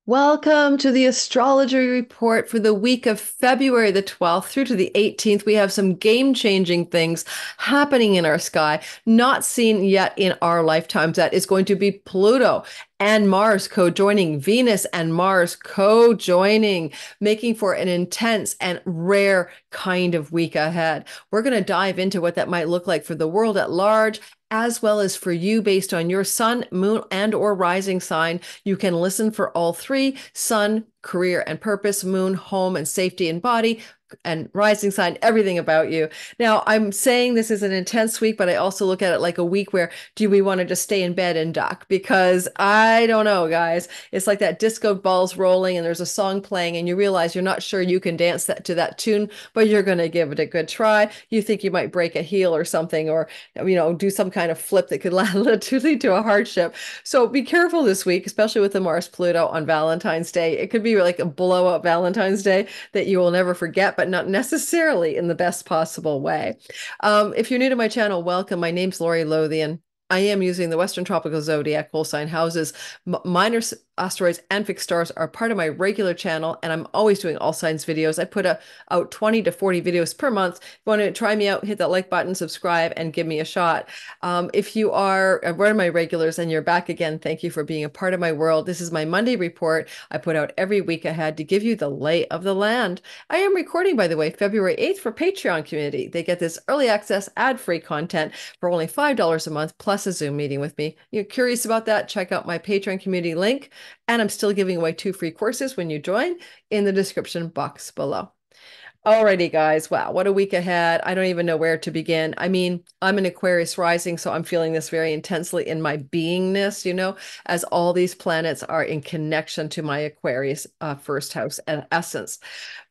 Welcome to the astrology report for the week of February the 12th through to the 18th. We have some game-changing things happening in our sky, not seen yet in our lifetimes. That is going to be Pluto and Mars co-joining, Venus and Mars co-joining, making for an intense and rare kind of week ahead. We're going to dive into what that might look like for the world at large, as well as for you based on your sun, moon, and or rising sign. You can listen for all three: sun, career and purpose; moon, home and safety and body; and rising sign, everything about you. Now, I'm saying this is an intense week, but I also look at it like a week where do we want to just stay in bed and duck? Because I don't know, guys. It's like that disco ball's rolling and there's a song playing and you realize you're not sure you can dance to that tune, but you're going to give it a good try. You think you might break a heel or something, or do some kind of flip that could lead to a hardship. So be careful this week, especially with the Mars Pluto on Valentine's Day. It could be like a blowout Valentine's Day that you will never forget, but not necessarily in the best possible way. If you're new to my channel, welcome. My name's Lori Lothian. I am using the Western Tropical Zodiac whole sign houses. Minor asteroids and fixed stars are part of my regular channel, and I'm always doing all signs videos. I put out 20 to 40 videos per month. If you want to try me out, hit that like button, subscribe, and give me a shot. If you are one of my regulars and you're back again, thank you for being a part of my world. This is my Monday report I put out every week ahead to give you the lay of the land. I am recording, by the way, February 8th for Patreon community. They get this early access ad-free content for only $5 a month, plus a Zoom meeting with me. You're curious about that? Check out my Patreon community link. And I'm still giving away 2 free courses when you join in the description box below. Alrighty, guys. Wow, what a week ahead. I don't even know where to begin. I mean, I'm an Aquarius rising, so I'm feeling this very intensely in my beingness, as all these planets are in connection to my Aquarius first house essence.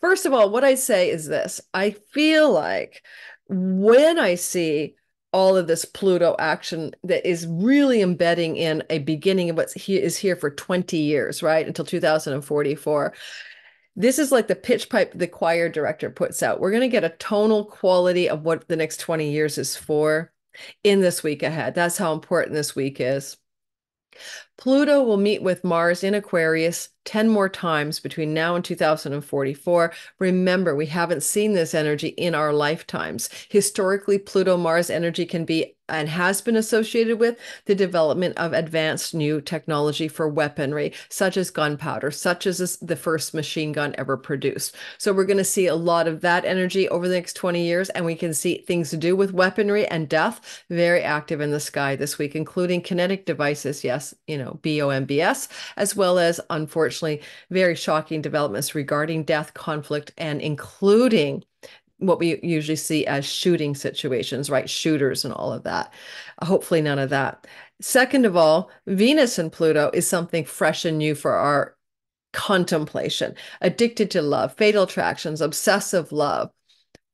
First of all, what I say is this. I feel like when I see all of this Pluto action that is really embedding in a beginning of what is here for 20 years, right? Until 2044. This is like the pitch pipe the choir director puts out. We're going to get a tonal quality of what the next 20 years is for in this week ahead. That's how important this week is. Pluto will meet with Mars in Aquarius 10 more times between now and 2044. Remember, we haven't seen this energy in our lifetimes. Historically, Pluto-Mars energy can be and has been associated with the development of advanced new technology for weaponry, such as gunpowder, such as the first machine gun ever produced. So we're going to see a lot of that energy over the next 20 years, and we can see things to do with weaponry and death very active in the sky this week, including kinetic devices, yes, BOMBS, as well as, unfortunately, very shocking developments regarding death, conflict, and including what we usually see as shooting situations, right? Shooters and all of that. Hopefully none of that. Second of all, Venus and Pluto is something fresh and new for our contemplation. Addicted to love, fatal attractions, obsessive love,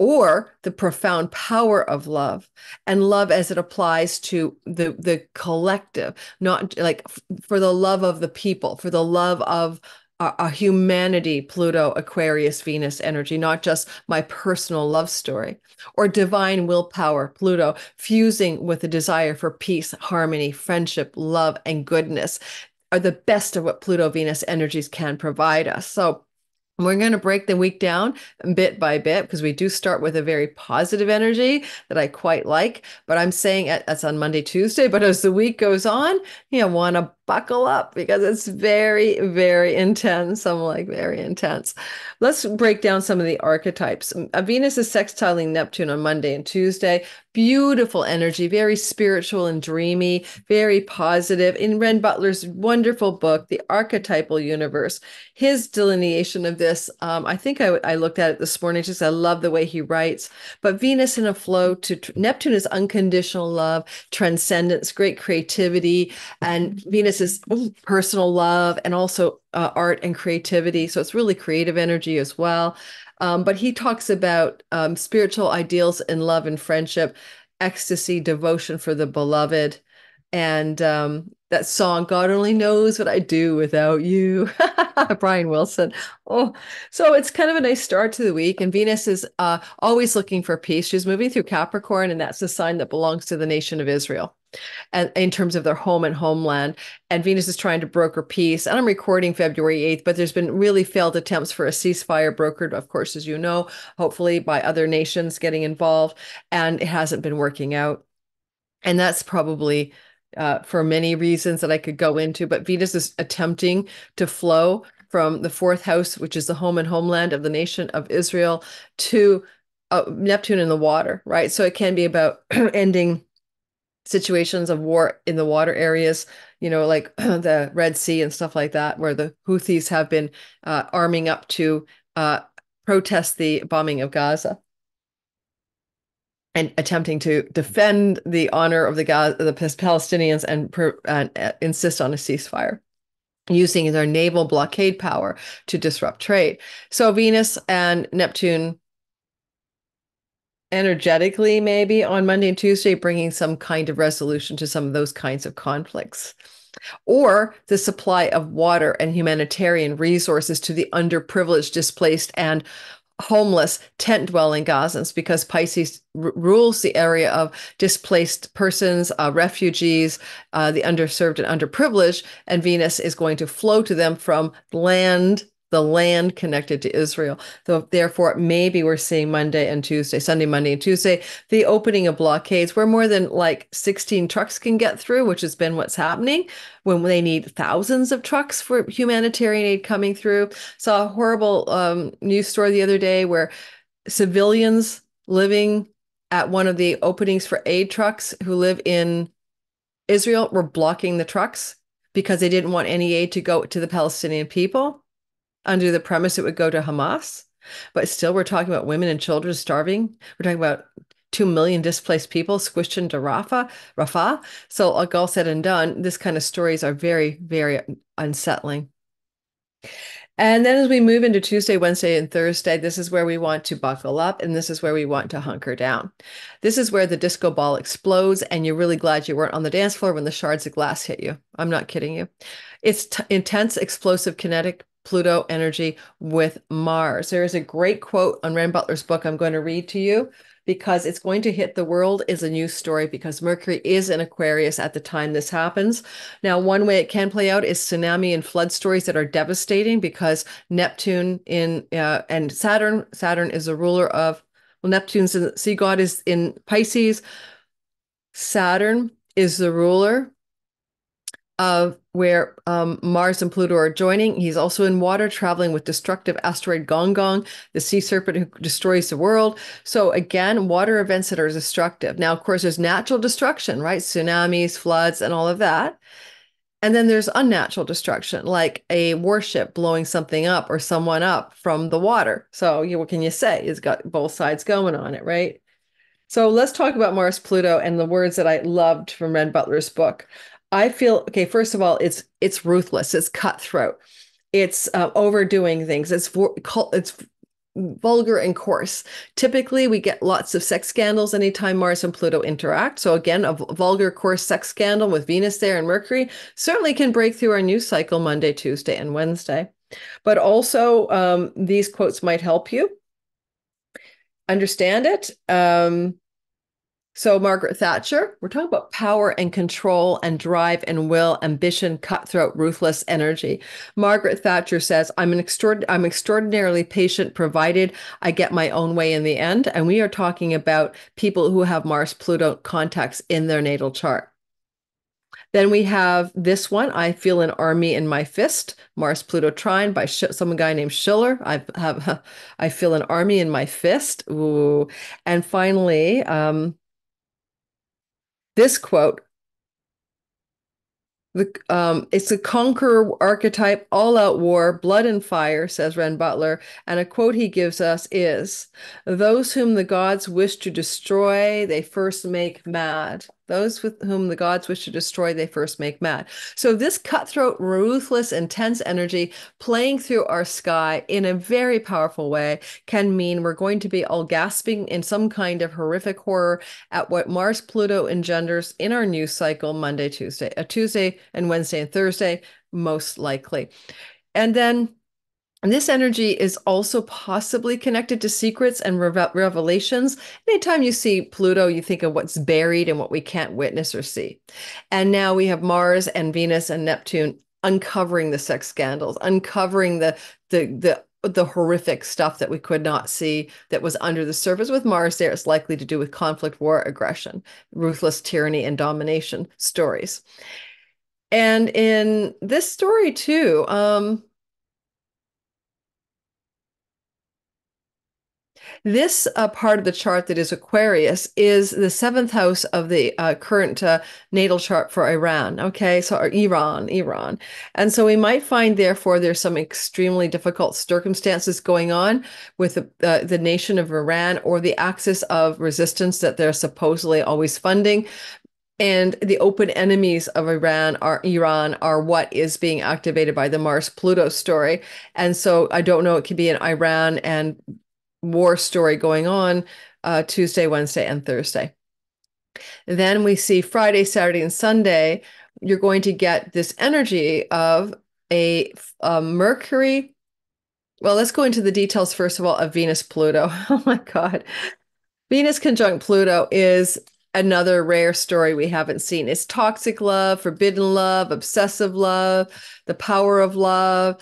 or the profound power of love, and love as it applies to the collective, not like for the love of the people, for the love of a humanity, Pluto, Aquarius, Venus energy, not just my personal love story. Or divine willpower, Pluto, fusing with the desire for peace, harmony, friendship, love, and goodness are the best of what Pluto, Venus energies can provide us. So we're going to break the week down bit by bit because we do start with a very positive energy that I quite like. But I'm saying that's on Monday, Tuesday. But as the week goes on, you want to buckle up because it's very, very intense. I'm like, very intense. Let's break down some of the archetypes. Venus is sextiling Neptune on Monday and Tuesday. Beautiful energy, very spiritual and dreamy, very positive. In Renn Butler's wonderful book, The Archetypal Universe, his delineation of this, I think I looked at it this morning, just I love the way he writes. But Venus in a flow to Neptune is unconditional love, transcendence, great creativity, and Venus is personal love and also art and creativity. So it's really creative energy as well. But he talks about spiritual ideals in love and friendship, ecstasy, devotion for the beloved, and that song, God Only Knows What I Do Without You, Brian Wilson. Oh, so it's kind of a nice start to the week. And Venus is always looking for peace. She's moving through Capricorn, and that's the sign that belongs to the nation of Israel. and in terms of their home and homeland. And Venus is trying to broker peace. And I'm recording February 8th, but there's been really failed attempts for a ceasefire brokered, of course, as you know, hopefully by other nations getting involved. And it hasn't been working out. And that's probably for many reasons that I could go into, but Venus is attempting to flow from the fourth house, which is the home and homeland of the nation of Israel, to Neptune in the water, right? So it can be about ending situations of war in the water areas, like the Red Sea and stuff like that, where the Houthis have been arming up to protest the bombing of Gaza and attempting to defend the honor of the Palestinians and insist on a ceasefire, using their naval blockade power to disrupt trade. So Venus and Neptune energetically maybe on Monday and Tuesday, bringing some kind of resolution to some of those kinds of conflicts. Or the supply of water and humanitarian resources to the underprivileged, displaced, and homeless tent-dwelling Gazans, because Pisces rules the area of displaced persons, refugees, the underserved and underprivileged, and Venus is going to flow to them from the land connected to Israel. So therefore, maybe we're seeing Sunday, Monday, and Tuesday, the opening of blockades where more than like 16 trucks can get through, which has been what's happening when they need thousands of trucks for humanitarian aid coming through. Saw a horrible news story the other day where civilians living at one of the openings for aid trucks who live in Israel were blocking the trucks because they didn't want any aid to go to the Palestinian people, under the premise it would go to Hamas. But still, we're talking about women and children starving. We're talking about 2 million displaced people squished into Rafah. So like all said and done, this kind of stories are very, very unsettling. And then as we move into Tuesday, Wednesday, and Thursday, this is where we want to buckle up, and this is where we want to hunker down. This is where the disco ball explodes, and you're really glad you weren't on the dance floor when the shards of glass hit you. I'm not kidding you. It's intense, explosive, kinetic Pluto energy with Mars. There is a great quote on Renn Butler's book I'm going to read to you, because it's going to hit the world is a news story, because Mercury is in Aquarius at the time this happens. Now, one way it can play out is tsunami and flood stories that are devastating, because Neptune and Saturn is a ruler of, well, Neptune's in, sea god is in Pisces. Saturn is the ruler of where Mars and Pluto are joining. He's also in water, traveling with destructive asteroid Gong Gong, the sea serpent who destroys the world. So again, water events that are destructive. Now, of course, there's natural destruction, right? Tsunamis, floods, and all of that. And then there's unnatural destruction, like a warship blowing something up or someone up from the water. So what can you say? It's got both sides going on it, right? So let's talk about Mars, Pluto, and the words that I loved from Renn Butler's book. I feel, okay, first of all, it's ruthless, it's cutthroat, it's overdoing things, it's vulgar and coarse. Typically, we get lots of sex scandals anytime Mars and Pluto interact. So again, a vulgar, coarse sex scandal with Venus there and Mercury certainly can break through our news cycle Monday, Tuesday, and Wednesday. But also, these quotes might help you understand it. So Margaret Thatcher, we're talking about power and control and drive and will, ambition, cutthroat, ruthless energy. Margaret Thatcher says, I'm extraordinarily patient, provided I get my own way in the end. And we are talking about people who have Mars-Pluto contacts in their natal chart. Then we have this one, I feel an army in my fist, Mars-Pluto trine by some guy named Schiller. I feel an army in my fist. Ooh. And finally, this quote, it's a conqueror archetype, all out war, blood and fire, says Renn Butler. And a quote he gives us is, those whom the gods wish to destroy, they first make mad. Those with whom the gods wish to destroy, they first make mad. So this cutthroat, ruthless, intense energy playing through our sky in a very powerful way can mean we're going to be all gasping in some kind of horrific horror at what Mars-Pluto engenders in our news cycle Monday, Tuesday and Wednesday and Thursday, most likely. And then And this energy is also possibly connected to secrets and revelations. Anytime you see Pluto, you think of what's buried and what we can't witness or see. And now we have Mars and Venus and Neptune uncovering the sex scandals, uncovering the horrific stuff that we could not see that was under the surface. With Mars there, it's likely to do with conflict, war, aggression, ruthless tyranny, and domination stories. And in this story too, this part of the chart that is Aquarius is the seventh house of the current natal chart for Iran. Okay, so or Iran. And so we might find, therefore, there's some extremely difficult circumstances going on with the nation of Iran or the axis of resistance that they're supposedly always funding. And the open enemies of Iran are what is being activated by the Mars Pluto story. And so I don't know, it could be an Iran and war story going on Tuesday, Wednesday, and Thursday. Then we see Friday, Saturday, and Sunday. You're going to get this energy of a Mercury. Well, let's go into the details first of all of Venus Pluto. Oh my God. Venus conjunct Pluto is another rare story we haven't seen. It's toxic love, forbidden love, obsessive love, the power of love,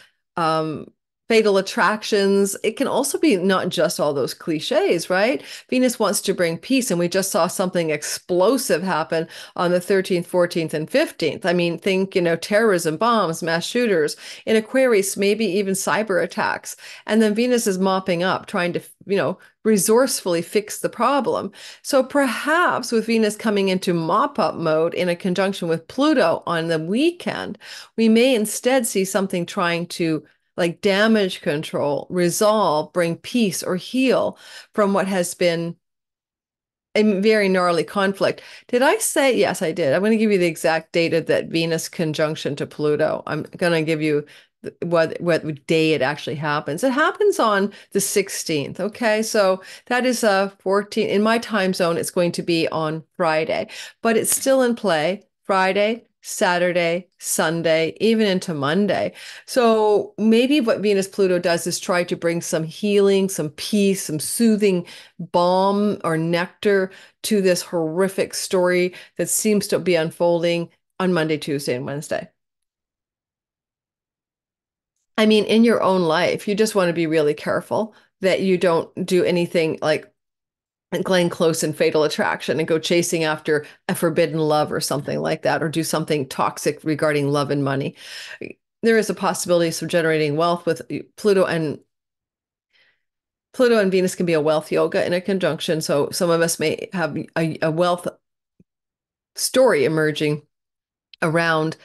fatal attractions. It can also be not just all those cliches, right? Venus wants to bring peace, and we just saw something explosive happen on the 13th, 14th, and 15th. I mean, think, terrorism, bombs, mass shooters. In Aquarius, maybe even cyber attacks. And then Venus is mopping up, trying to, resourcefully fix the problem. So perhaps with Venus coming into mop-up mode in a conjunction with Pluto on the weekend, we may instead see something trying to like damage control, resolve, bring peace, or heal from what has been a very gnarly conflict. Did I say? Yes, I did. I'm going to give you the exact date of that Venus conjunction to Pluto. I'm going to give you what day it actually happens. It happens on the 16th. Okay, so that is 14 in my time zone. It's going to be on Friday, but it's still in play Friday, Saturday, Sunday, even into Monday. So maybe what Venus Pluto does is try to bring some healing, some peace, some soothing balm or nectar to this horrific story that seems to be unfolding on Monday, Tuesday, and Wednesday. I mean, in your own life, you just want to be really careful that you don't do anything like Glenn Close and Fatal Attraction and go chasing after a forbidden love or something like that, or do something toxic regarding love and money. There is a possibility of generating wealth with Pluto and Venus can be a wealth yoga in a conjunction. So some of us may have a wealth story emerging around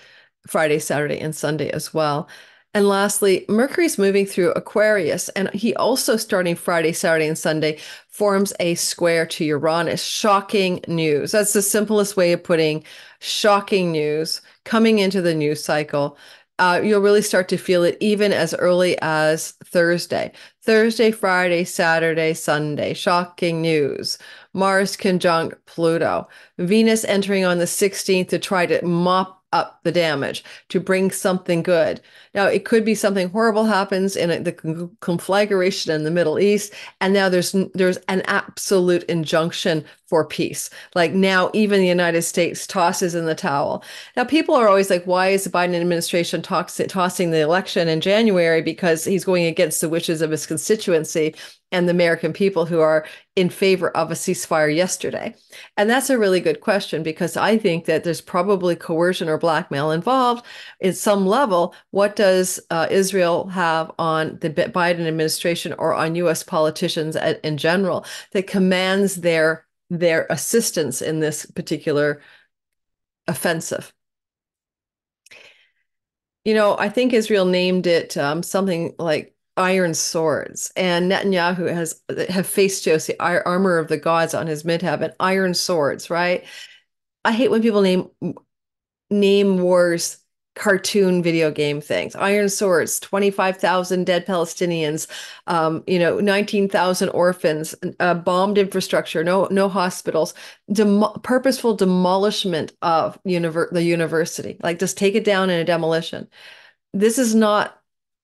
Friday, Saturday, and Sunday as well. And lastly, Mercury's moving through Aquarius, and he also, starting Friday, Saturday, and Sunday, forms a square to Uranus. Shocking news. That's the simplest way of putting shocking news coming into the news cycle. You'll really start to feel it even as early as Thursday. Thursday, Friday, Saturday, Sunday. Shocking news. Mars conjunct Pluto. Venus entering on the 16th to try to mop up the damage, to bring something good. Now, it could be something horrible happens in the conflagration in the Middle East, and now there's an absolute injunction for peace. Like now, even the United States tosses in the towel. Now, people are always like, why is the Biden administration tossing the election in January? Because he's going against the wishes of his constituency and the American people who are in favor of a ceasefire yesterday. And that's a really good question, because I think that there's probably coercion or blackmail involved at some level. What does Israel have on the Biden administration or on U.S. politicians in general that commands their assistance in this particular offensive? I think Israel named it something like iron swords, and Netanyahu have faced Josie armor of the gods on his midheaven, iron swords, right? I hate when people name wars cartoon video game things. Iron swords, 25,000 dead Palestinians, 19,000 orphans, bombed infrastructure, no hospitals, purposeful demolishment of the university. Like, just take it down in a demolition. This is not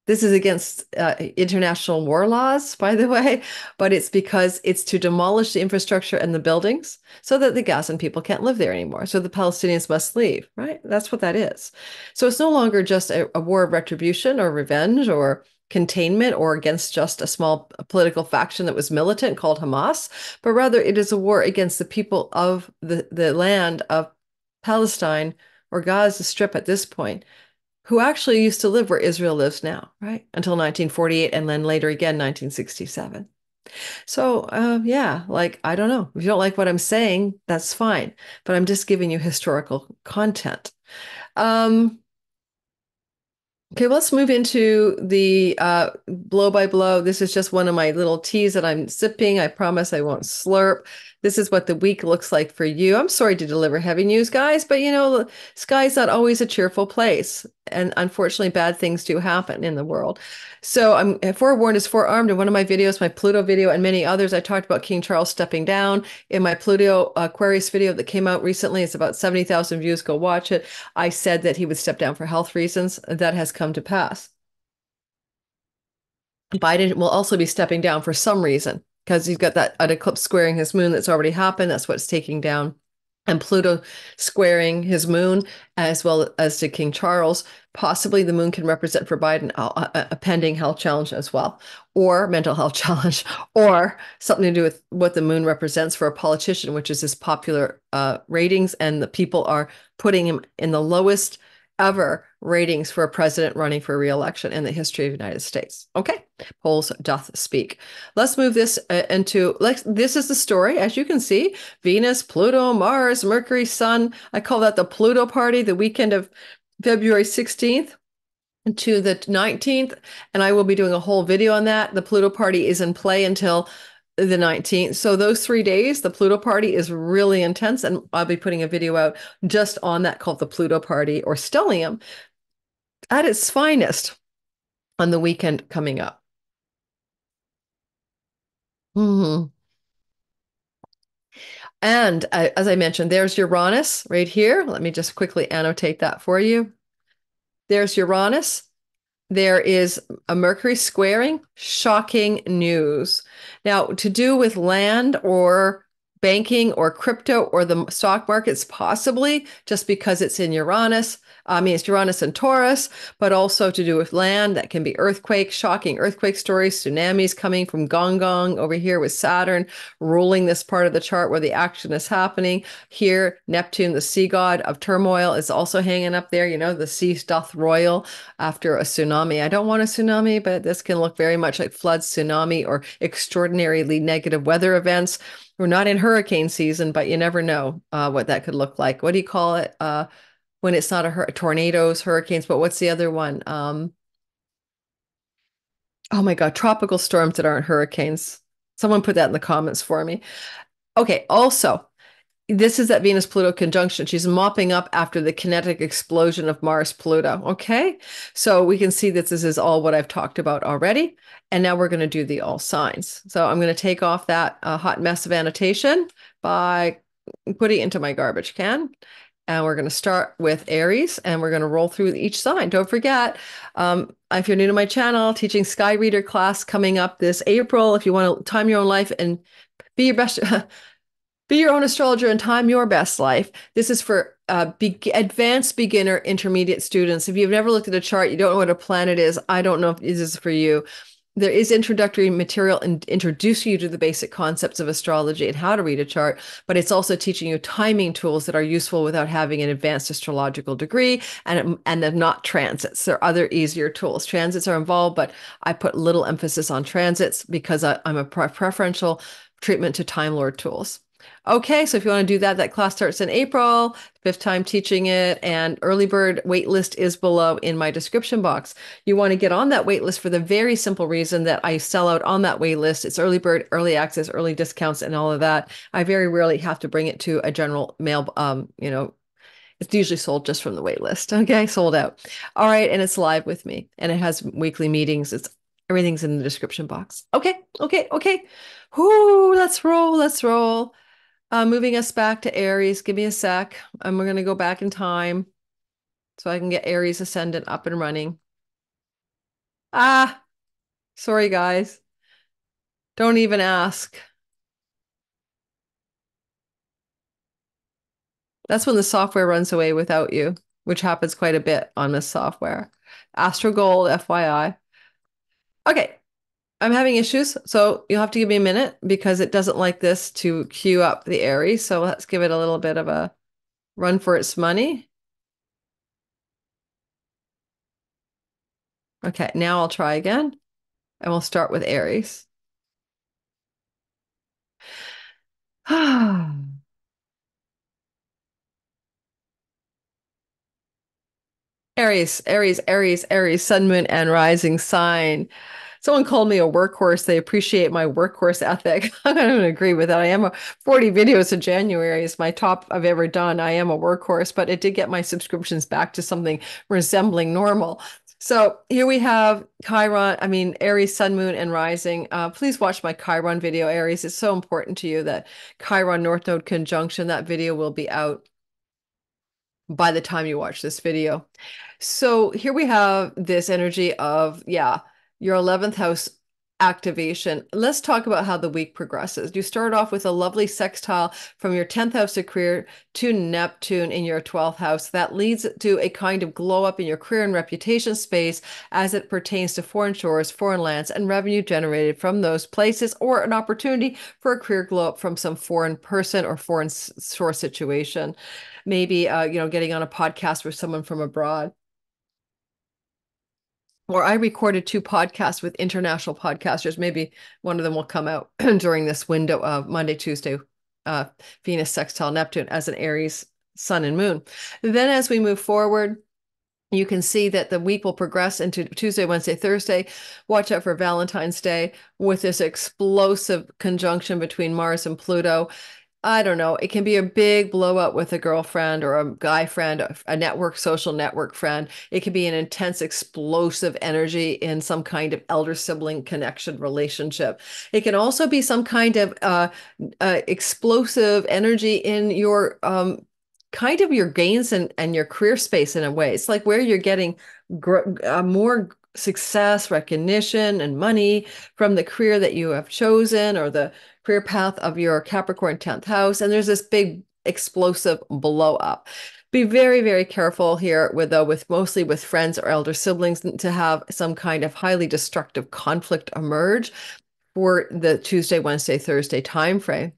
This is against international war laws, by the way, but it's because it's to demolish the infrastructure and the buildings so that the Gazan people can't live there anymore. So the Palestinians must leave, right? That's what that is. So it's no longer just a war of retribution or revenge or containment or against just a small political faction that was militant called Hamas, but rather it is a war against the people of the land of Palestine or Gaza Strip at this point, who actually used to live where Israel lives now, right? Until 1948 and then later again, 1967. So, yeah, like, I don't know. If you don't like what I'm saying, that's fine. But I'm just giving you historical content. Um, Okay, let's move into the blow by blow. This is just one of my little teas that I'm sipping. I promise I won't slurp. This is what the week looks like for you. I'm sorry to deliver heavy news, guys, but you know, the sky's not always a cheerful place. And unfortunately, bad things do happen in the world. So I'm forewarned is forearmed. In one of my videos, my Pluto video, and many others, I talked about King Charles stepping down. In my Pluto Aquarius video that came out recently, it's about 70,000 views. Go watch it. I said that he would step down for health reasons. That has come to pass. Biden will also be stepping down for some reason because he's got that an eclipse squaring his moon that's already happened. That's what's taking down. And Pluto squaring his moon, as well as to King Charles. Possibly the moon can represent for Biden a pending health challenge as well, or mental health challenge, or something to do with what the moon represents for a politician, which is his popular ratings. And the people are putting him in the lowest ever ratings for a president running for re-election in the history of the United States. Okay, polls doth speak. Let's move this this is the story. As you can see, Venus, Pluto, Mars, Mercury, Sun. I call that the Pluto party, the weekend of February 16th to the 19th. And I will be doing a whole video on that. The Pluto party is in play until the 19th. So those 3 days, the Pluto party is really intense. And I'll be putting a video out just on that called the Pluto party or stellium at its finest on the weekend coming up. Mhm. And as I mentioned, there's Uranus right here. Let me just quickly annotate that for you. There's Uranus. There is a Mercury squaring, shocking news. Now, to do with land or banking or crypto or the stock markets, possibly just because it's in Uranus. I mean, it's Uranus and Taurus, but also to do with land. That can be earthquakes, shocking earthquake stories, tsunamis coming from Gong Gong over here with Saturn ruling this part of the chart where the action is happening. Here, Neptune, the sea god of turmoil, is also hanging up there. You know, the sea doth roil after a tsunami. I don't want a tsunami, but this can look very much like floods, tsunami, or extraordinarily negative weather events. We're not in hurricane season, but you never know what that could look like. What do you call it when it's not tornadoes, hurricanes, but what's the other one? Oh my God, tropical storms that aren't hurricanes. Someone put that in the comments for me. Okay, also, this is that Venus-Pluto conjunction. She's mopping up after the kinetic explosion of Mars-Pluto. Okay, so we can see that this is all what I've talked about already. And now we're going to do the all signs. So I'm going to take off that hot mess of annotation by putting it into my garbage can. And we're going to start with Aries and we're going to roll through each sign. Don't forget, if you're new to my channel, teaching Sky Reader class coming up this April. If you want to time your own life and be your best, be your own astrologer and time your best life. This is for advanced beginner intermediate students. If you've never looked at a chart, you don't know what a planet is, I don't know if this is for you. There is introductory material and introduce you to the basic concepts of astrology and how to read a chart, but it's also teaching you timing tools that are useful without having an advanced astrological degree and they're not transits. There are other easier tools. Transits are involved, but I put little emphasis on transits because I'm a preferential treatment to Time Lord tools. Okay, so if you want to do that, that class starts in April, 5th time teaching it, and early bird waitlist is below in my description box. You want to get on that waitlist for the very simple reason that I sell out on that waitlist. It's early bird, early access, early discounts, and all of that. I very rarely have to bring it to a general mail, it's usually sold just from the waitlist. Okay, sold out. All right, and it's live with me, and it has weekly meetings. Everything's in the description box. Okay, okay, okay. Whoo, let's roll, let's roll. Moving us back to Aries. Give me a sec. And we're going to go back in time so I can get Aries ascendant up and running. Ah, sorry, guys. Don't even ask. That's when the software runs away without you, which happens quite a bit on this software. Astro Gold, FYI. Okay, I'm having issues, so you'll have to give me a minute because it doesn't like this to queue up the Aries. So let's give it a little bit of a run for its money. Okay, now I'll try again and we'll start with Aries. Aries, Aries, Aries, Aries, sun, moon, and rising sign. Someone called me a workhorse. They appreciate my workhorse ethic. I'm going to agree with that. I am a 40 videos in January is my top I've ever done. I am a workhorse, but it did get my subscriptions back to something resembling normal. So here we have Aries, sun, moon, and rising. Please watch my Chiron video, Aries. It's so important to you that Chiron North Node conjunction, that video will be out by the time you watch this video. So here we have this energy of, yeah, your 11th house activation. Let's talk about how the week progresses. You start off with a lovely sextile from your 10th house of career to Neptune in your 12th house. That leads to a kind of glow up in your career and reputation space as it pertains to foreign shores, foreign lands, and revenue generated from those places, or an opportunity for a career glow up from some foreign person or foreign shore situation. Maybe, getting on a podcast with someone from abroad. Or I recorded two podcasts with international podcasters. Maybe one of them will come out during this window of Monday, Tuesday, Venus sextile Neptune as an Aries sun and moon. Then as we move forward, you can see that the week will progress into Tuesday, Wednesday, Thursday. Watch out for Valentine's Day with this explosive conjunction between Mars and Pluto. I don't know. It can be a big blowout with a girlfriend or a guy friend, a social network friend. It can be an intense, explosive energy in some kind of elder sibling connection relationship. It can also be some kind of explosive energy in your kind of your gains and your career space in a way. It's like where you're getting more success, recognition, and money from the career that you have chosen or the career path of your Capricorn 10th house. And there's this big explosive blow up. Be very, very careful here with mostly with friends or elder siblings to have some kind of highly destructive conflict emerge for the Tuesday, Wednesday, Thursday timeframe.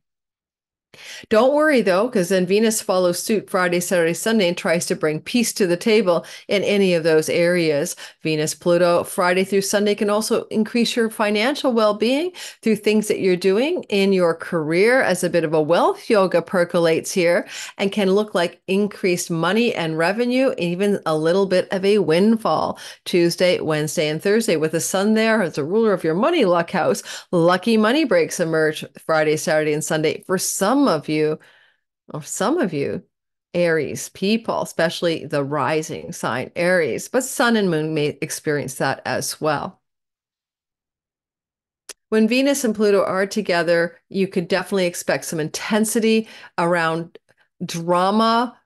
Don't worry though, because then Venus follows suit Friday, Saturday, Sunday and tries to bring peace to the table in any of those areas. Venus, Pluto, Friday through Sunday can also increase your financial well-being through things that you're doing in your career as a bit of a wealth yoga percolates here and can look like increased money and revenue, even a little bit of a windfall. Tuesday, Wednesday, and Thursday with the sun there as a ruler of your money luck house. Lucky money breaks emerge Friday, Saturday, and Sunday for some of you, Aries people, especially the rising sign Aries, but sun and moon may experience that as well. When Venus and Pluto are together, you could definitely expect some intensity around drama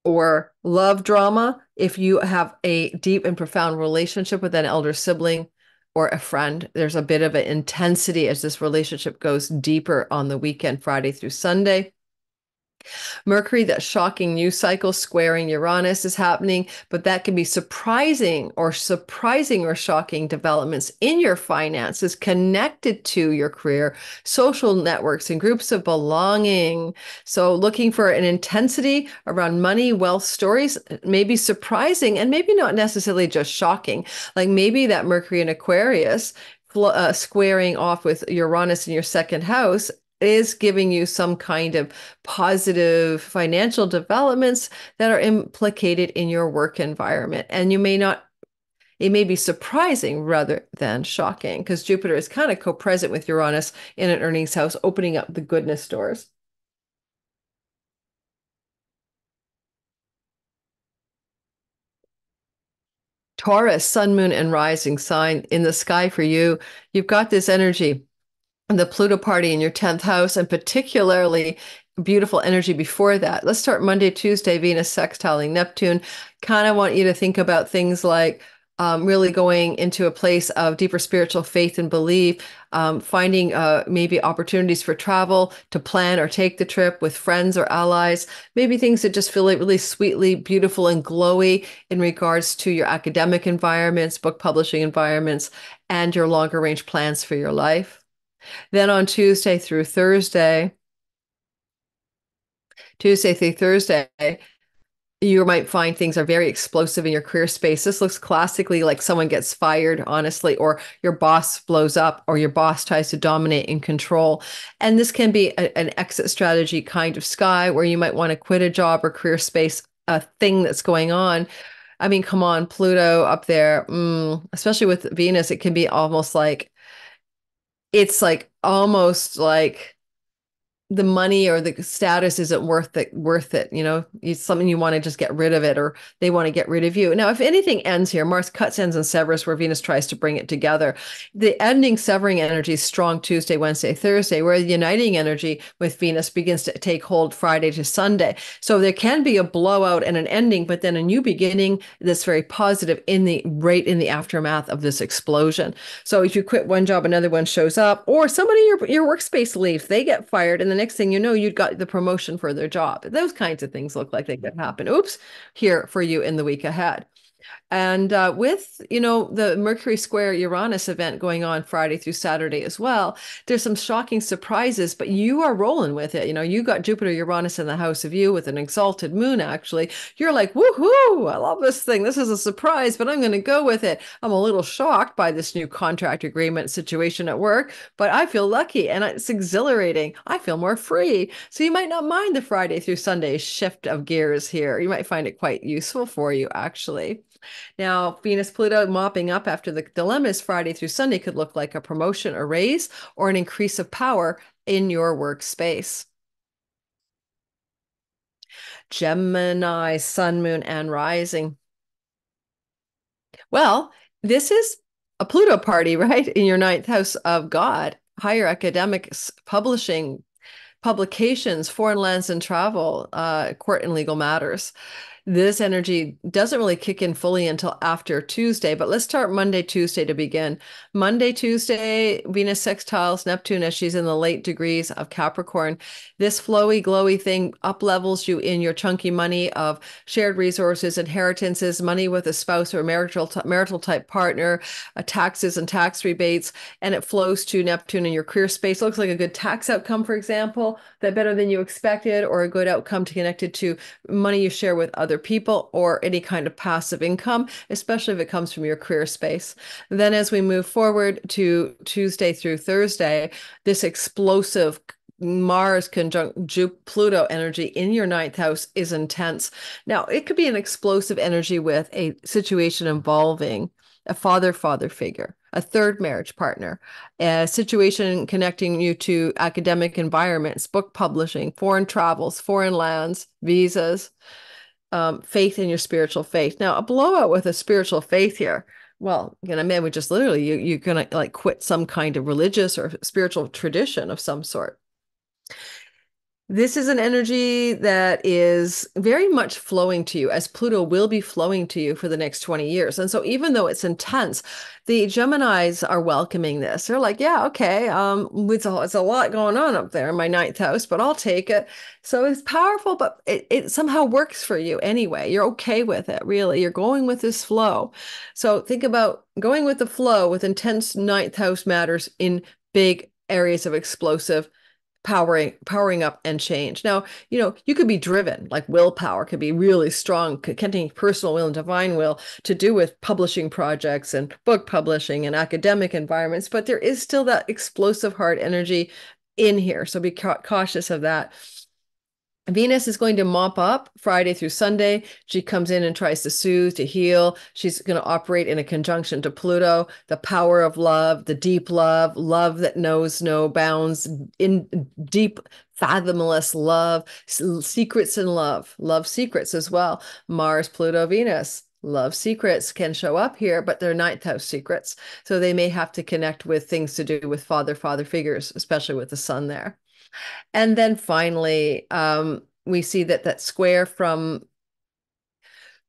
or love drama if you have a deep and profound relationship with an elder sibling or a friend. There's a bit of an intensity as this relationship goes deeper on the weekend, Friday through Sunday. Mercury, that shocking news cycle squaring Uranus is happening, but that can be surprising or shocking developments in your finances connected to your career, social networks, and groups of belonging. So looking for an intensity around money, wealth stories may be surprising and maybe not necessarily just shocking. Like maybe that Mercury in Aquarius squaring off with Uranus in your second house is giving you some kind of positive financial developments that are implicated in your work environment. And it may be surprising rather than shocking because Jupiter is kind of co-present with Uranus in an earnings house, opening up the goodness doors. Taurus, sun, moon, and rising sign in the sky for you. You've got this energy the Pluto party in your 10th house, and particularly beautiful energy before that. Let's start Monday, Tuesday, Venus sextiling Neptune. Kind of want you to think about things like really going into a place of deeper spiritual faith and belief, finding maybe opportunities for travel to plan or take the trip with friends or allies, maybe things that just feel like really sweetly beautiful and glowy in regards to your academic environments, book publishing environments, and your longer range plans for your life. Then on Tuesday through Thursday, you might find things are very explosive in your career space. This looks classically like someone gets fired, honestly, or your boss blows up, or your boss tries to dominate and control. And this can be an exit strategy kind of sky where you might want to quit a job or career space, a thing that's going on. I mean, come on, Pluto up there, especially with Venus, it can be almost like, it's like almost like the money or the status isn't worth it. It's something you want to just get rid of it, or they want to get rid of you. Now, if anything ends here, Mars cuts, ends, and severs, where Venus tries to bring it together. The ending severing energy is strong Tuesday, Wednesday, Thursday, where the uniting energy with Venus begins to take hold Friday to Sunday. So there can be a blowout and an ending, but then a new beginning that's very positive in the aftermath of this explosion. So if you quit one job, another one shows up, or somebody in your workspace leaves, they get fired, and the next thing you know, you've got the promotion for their job. Those kinds of things look like they could happen. Oops, here for you in the week ahead. And with, the Mercury square Uranus event going on Friday through Saturday as well, there's some shocking surprises, but you are rolling with it. You got Jupiter, Uranus in the house of you with an exalted moon, actually. You're like, woohoo, I love this thing. This is a surprise, but I'm going to go with it. I'm a little shocked by this new contract agreement situation at work, but I feel lucky and it's exhilarating. I feel more free. So you might not mind the Friday through Sunday shift of gears here. You might find it quite useful for you, actually. Now, Venus Pluto mopping up after the dilemmas Friday through Sunday could look like a promotion, a raise, or an increase of power in your workspace. Gemini, Sun, Moon, and Rising. Well, this is a Pluto party, right? In your ninth house of God, higher academics, publishing, publications, foreign lands and travel, court and legal matters. This energy doesn't really kick in fully until after Tuesday, but let's start Monday, Tuesday to begin. Monday, Tuesday, Venus sextiles Neptune as she's in the late degrees of Capricorn. This flowy, glowy thing up levels you in your chunky money of shared resources, inheritances, money with a spouse or marital type partner, taxes and tax rebates, and it flows to Neptune in your career space. Looks like a good tax outcome, for example, that better than you expected, or a good outcome connected to money you share with other people, or any kind of passive income, especially if it comes from your career space. Then as we move forward to Tuesday through Thursday, this explosive Mars conjunct Pluto energy in your ninth house is intense. Now, it could be an explosive energy with a situation involving a father figure, a third marriage partner, a situation connecting you to academic environments, book publishing, foreign travels, foreign lands, visas, faith in your spiritual faith. Now, a blowout with a spiritual faith here. Well, man, we just literally, you're going to like quit some kind of religious or spiritual tradition of some sort. This is an energy that is very much flowing to you, as Pluto will be flowing to you for the next 20 years. And so even though it's intense, the Geminis are welcoming this. They're like, yeah, okay, it's a lot going on up there in my ninth house, but I'll take it. So it's powerful, but it somehow works for you anyway. You're okay with it, really. You're going with this flow. So think about going with the flow with intense ninth house matters in big areas of explosive powering up and change. Now, you could be driven, like willpower could be really strong, containing personal will and divine will to do with publishing projects and book publishing and academic environments, but there is still that explosive heart energy in here. So be cautious of that. Venus is going to mop up Friday through Sunday. She comes in and tries to soothe, to heal. She's going to operate in a conjunction to Pluto, the power of love, the deep love, love that knows no bounds, in deep, fathomless love, secrets in love, love secrets as well. Mars, Pluto, Venus. Love secrets can show up here, but they're ninth house secrets. So they may have to connect with things to do with father figures, especially with the sun there. And then finally, we see that square from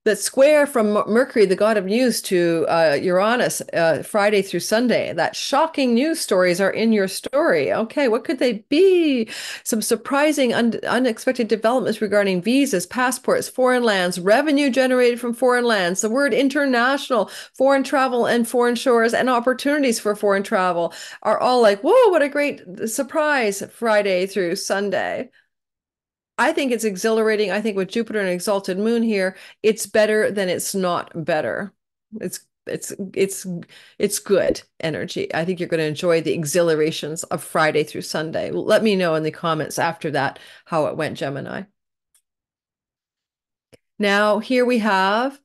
that square from Mercury, the god of news, to Uranus, Friday through Sunday. That shocking news stories are in your story. Okay, what could they be? Some surprising, unexpected developments regarding visas, passports, foreign lands, revenue generated from foreign lands, the word international, foreign travel and foreign shores, and opportunities for foreign travel are all like, whoa, what a great surprise Friday through Sunday. I think it's exhilarating. I think with Jupiter and exalted moon here, it's better than it's not better. It's good energy. I think you're going to enjoy the exhilarations of Friday through Sunday. Let me know in the comments after that how it went, Gemini. Now, here we have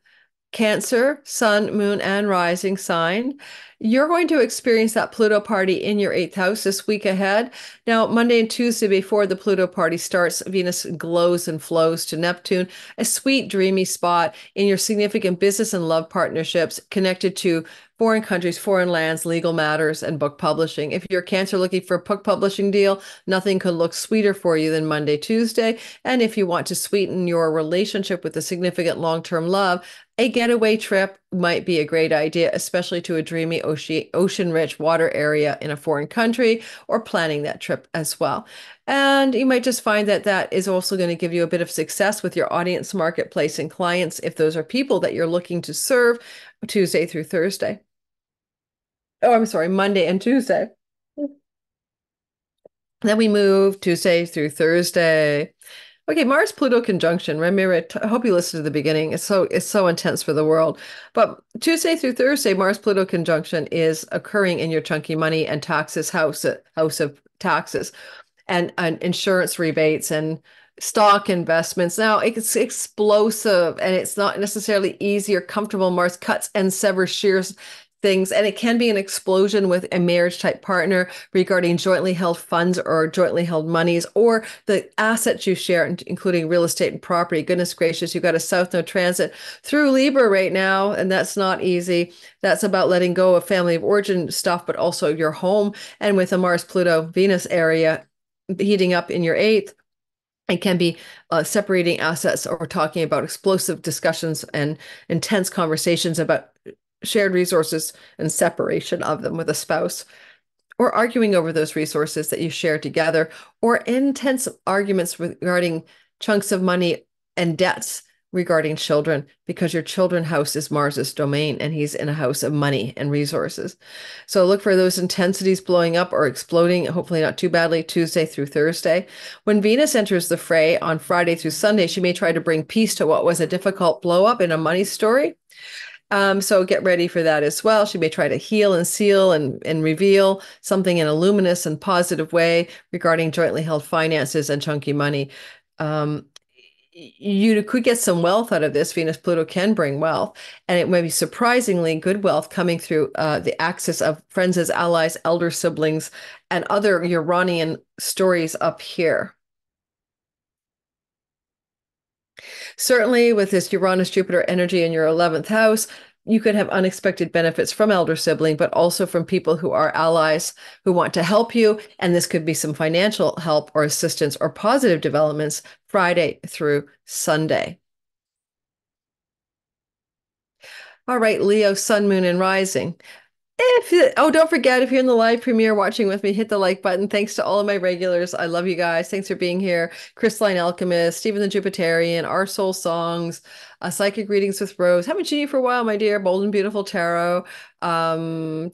Cancer, Sun, Moon, and Rising sign. You're going to experience that Pluto party in your eighth house this week ahead. Now, Monday and Tuesday before the Pluto party starts, Venus glows and flows to Neptune, a sweet, dreamy spot in your significant business and love partnerships connected to foreign countries, foreign lands, legal matters, and book publishing. If you're Cancer looking for a book publishing deal, nothing could look sweeter for you than Monday, Tuesday. And if you want to sweeten your relationship with a significant long-term love, a getaway trip might be a great idea, especially to a dreamy ocean-rich water area in a foreign country, or planning that trip as well. And you might just find that that is also going to give you a bit of success with your audience, marketplace, and clients if those are people that you're looking to serve Tuesday through Thursday. Oh, I'm sorry, Monday and Tuesday. Then we move Tuesday through Thursday. Okay, Mars Pluto conjunction. Remember, I hope you listened to the beginning. It's so intense for the world. But Tuesday through Thursday, Mars Pluto conjunction is occurring in your chunky money and taxes house of taxes and insurance rebates and stock investments. Now, it's explosive and it's not necessarily easy or comfortable. Mars cuts and severs, shears things, and it can be an explosion with a marriage type partner regarding jointly held funds or jointly held monies or the assets you share, including real estate and property. Goodness gracious, you've got a South Node transit through Libra right now, and that's not easy. That's about letting go of family of origin stuff, but also your home. And with a Mars Pluto Venus area heating up in your eighth, it can be separating assets or talking about explosive discussions and intense conversations about shared resources and separation of them with a spouse, or arguing over those resources that you share together, or intense arguments regarding chunks of money and debts regarding children, because your children house is Mars's domain and he's in a house of money and resources. So look for those intensities blowing up or exploding, hopefully not too badly, Tuesday through Thursday. When Venus enters the fray on Friday through Sunday, she may try to bring peace to what was a difficult blow up in a money story. So get ready for that as well. She may try to heal and seal and reveal something in a luminous and positive way regarding jointly held finances and chunky money. You could get some wealth out of this. Venus Pluto can bring wealth, and it may be surprisingly good wealth coming through the axis of friends as allies, elder siblings, and other Uranian stories up here. Certainly, with this Uranus-Jupiter energy in your 11th house, you could have unexpected benefits from elder sibling, but also from people who are allies who want to help you. And this could be some financial help or assistance or positive developments Friday through Sunday. All right, Leo, Sun, Moon, and Rising. Don't forget, if you're in the live premiere watching with me, hit the like button. Thanks to all of my regulars. I love you guys. Thanks for being here. Crystalline Alchemist, Stephen the Jupiterian, Our Soul Songs, Psychic Readings with Rose. Haven't seen you for a while, my dear. Bold and Beautiful Tarot,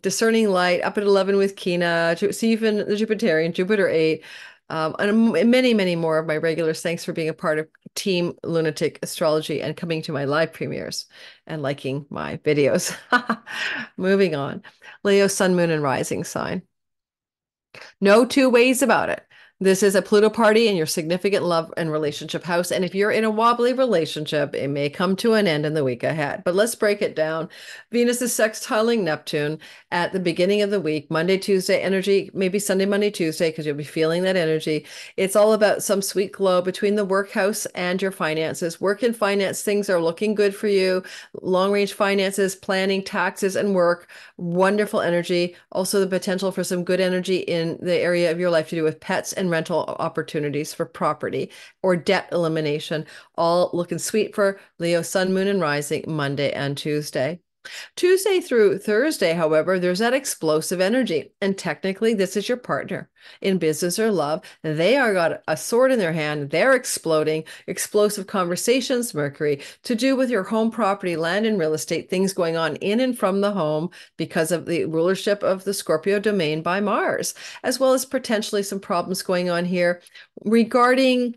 Discerning Light, Up at 11 with Kina, Stephen the Jupiterian, Jupiter 8. And many, many more of my regulars. Thanks for being a part of Team Lunatic Astrology and coming to my live premieres and liking my videos. Moving on. Leo, Sun, Moon, and Rising sign. No two ways about it. This is a Pluto party in your significant love and relationship house. And if you're in a wobbly relationship, it may come to an end in the week ahead. But let's break it down. Venus is sextiling Neptune at the beginning of the week, Monday, Tuesday energy, maybe Sunday, Monday, Tuesday, because you'll be feeling that energy. It's all about some sweet glow between the work house and your finances. Work and finance, things are looking good for you. Long range finances, planning, taxes, and work. Wonderful energy. Also the potential for some good energy in the area of your life to do with pets and and rental opportunities for property or debt elimination, all looking sweet for Leo, Sun, Moon, and Rising Monday and Tuesday. Tuesday through Thursday, however, there's that explosive energy. And technically, this is your partner in business or love. They are got a sword in their hand. They're exploding. Explosive conversations, Mercury, to do with your home property, land, and real estate, things going on in and from the home because of the rulership of the Scorpio domain by Mars, as well as potentially some problems going on here regarding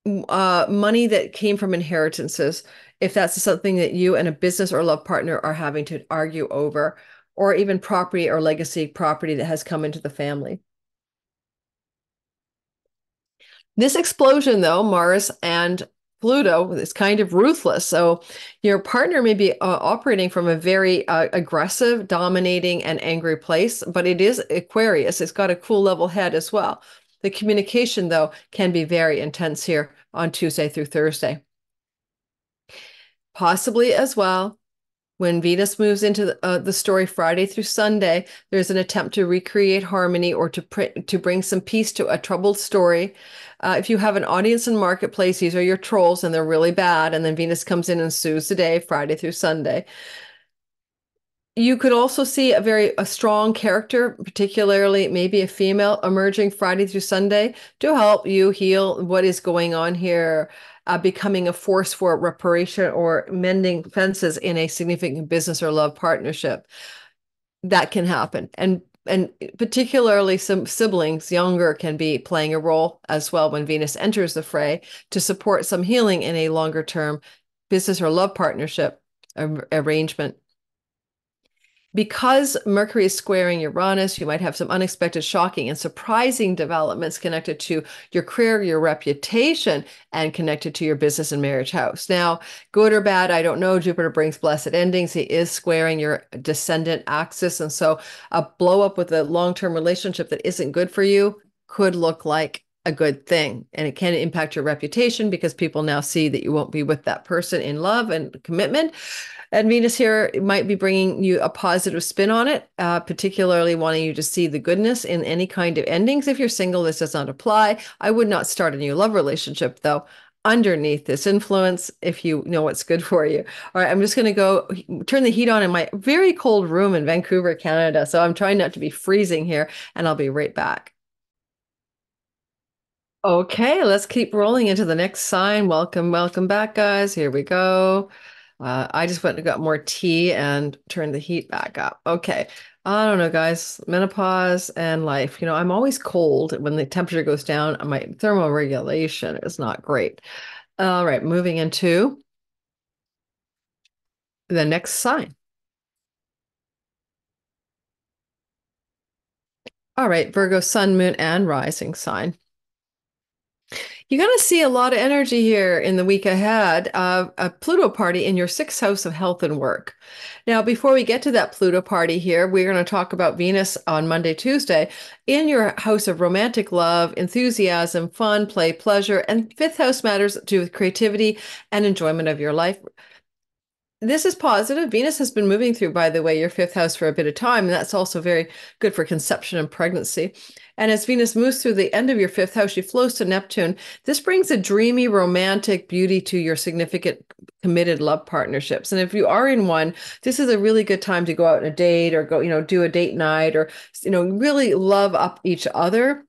money that came from inheritances, if that's something that you and a business or love partner are having to argue over, or even property or legacy property that has come into the family. This explosion, though, Mars and Pluto is kind of ruthless. So your partner may be operating from a very aggressive, dominating, and angry place, but it is Aquarius. It's got a cool level head as well. The communication, though, can be very intense here on Tuesday through Thursday. Possibly as well, when Venus moves into the story Friday through Sunday, there's an attempt to recreate harmony or to bring some peace to a troubled story. If you have an audience in marketplace, these are your trolls and they're really bad. And then Venus comes in and soothes the day, Friday through Sunday. You could also see a strong character, particularly maybe a female, emerging Friday through Sunday to help you heal what is going on here, becoming a force for reparation or mending fences in a significant business or love partnership. That can happen. And particularly some siblings younger can be playing a role as well when Venus enters the fray to support some healing in a longer term business or love partnership arrangement. Because Mercury is squaring Uranus, you might have some unexpected, shocking, and surprising developments connected to your career, your reputation, and connected to your business and marriage house. Now, good or bad, I don't know. Jupiter brings blessed endings. He is squaring your descendant axis. And so a blow up with a long-term relationship that isn't good for you could look like a good thing. And it can impact your reputation because people now see that you won't be with that person in love and commitment. And Venus here might be bringing you a positive spin on it, particularly wanting you to see the goodness in any kind of endings. If you're single, this does not apply. I would not start a new love relationship, though, underneath this influence, if you know what's good for you. All right, I'm just going to go turn the heat on in my very cold room in Vancouver, Canada. So I'm trying not to be freezing here, and I'll be right back. Okay, let's keep rolling into the next sign. Welcome back, guys. Here we go. I just went and got more tea and turned the heat back up. Okay. I don't know, guys. Menopause and life. I'm always cold when the temperature goes down. My thermoregulation is not great. All right, moving into the next sign. All right, Virgo, sun, moon, and rising sign. You're going to see a lot of energy here in the week ahead, a Pluto party in your sixth house of health and work. Now, before we get to that Pluto party here, we're going to talk about Venus on Monday, Tuesday in your house of romantic love, enthusiasm, fun, play, pleasure, and fifth house matters to do with creativity and enjoyment of your life. This is positive. Venus has been moving through, by the way, your fifth house for a bit of time, and that's also very good for conception and pregnancy. And as Venus moves through the end of your fifth house, she flows to Neptune. This brings a dreamy, romantic beauty to your significant committed love partnerships. And if you are in one, this is a really good time to go out on a date or go, do a date night or, really love up each other.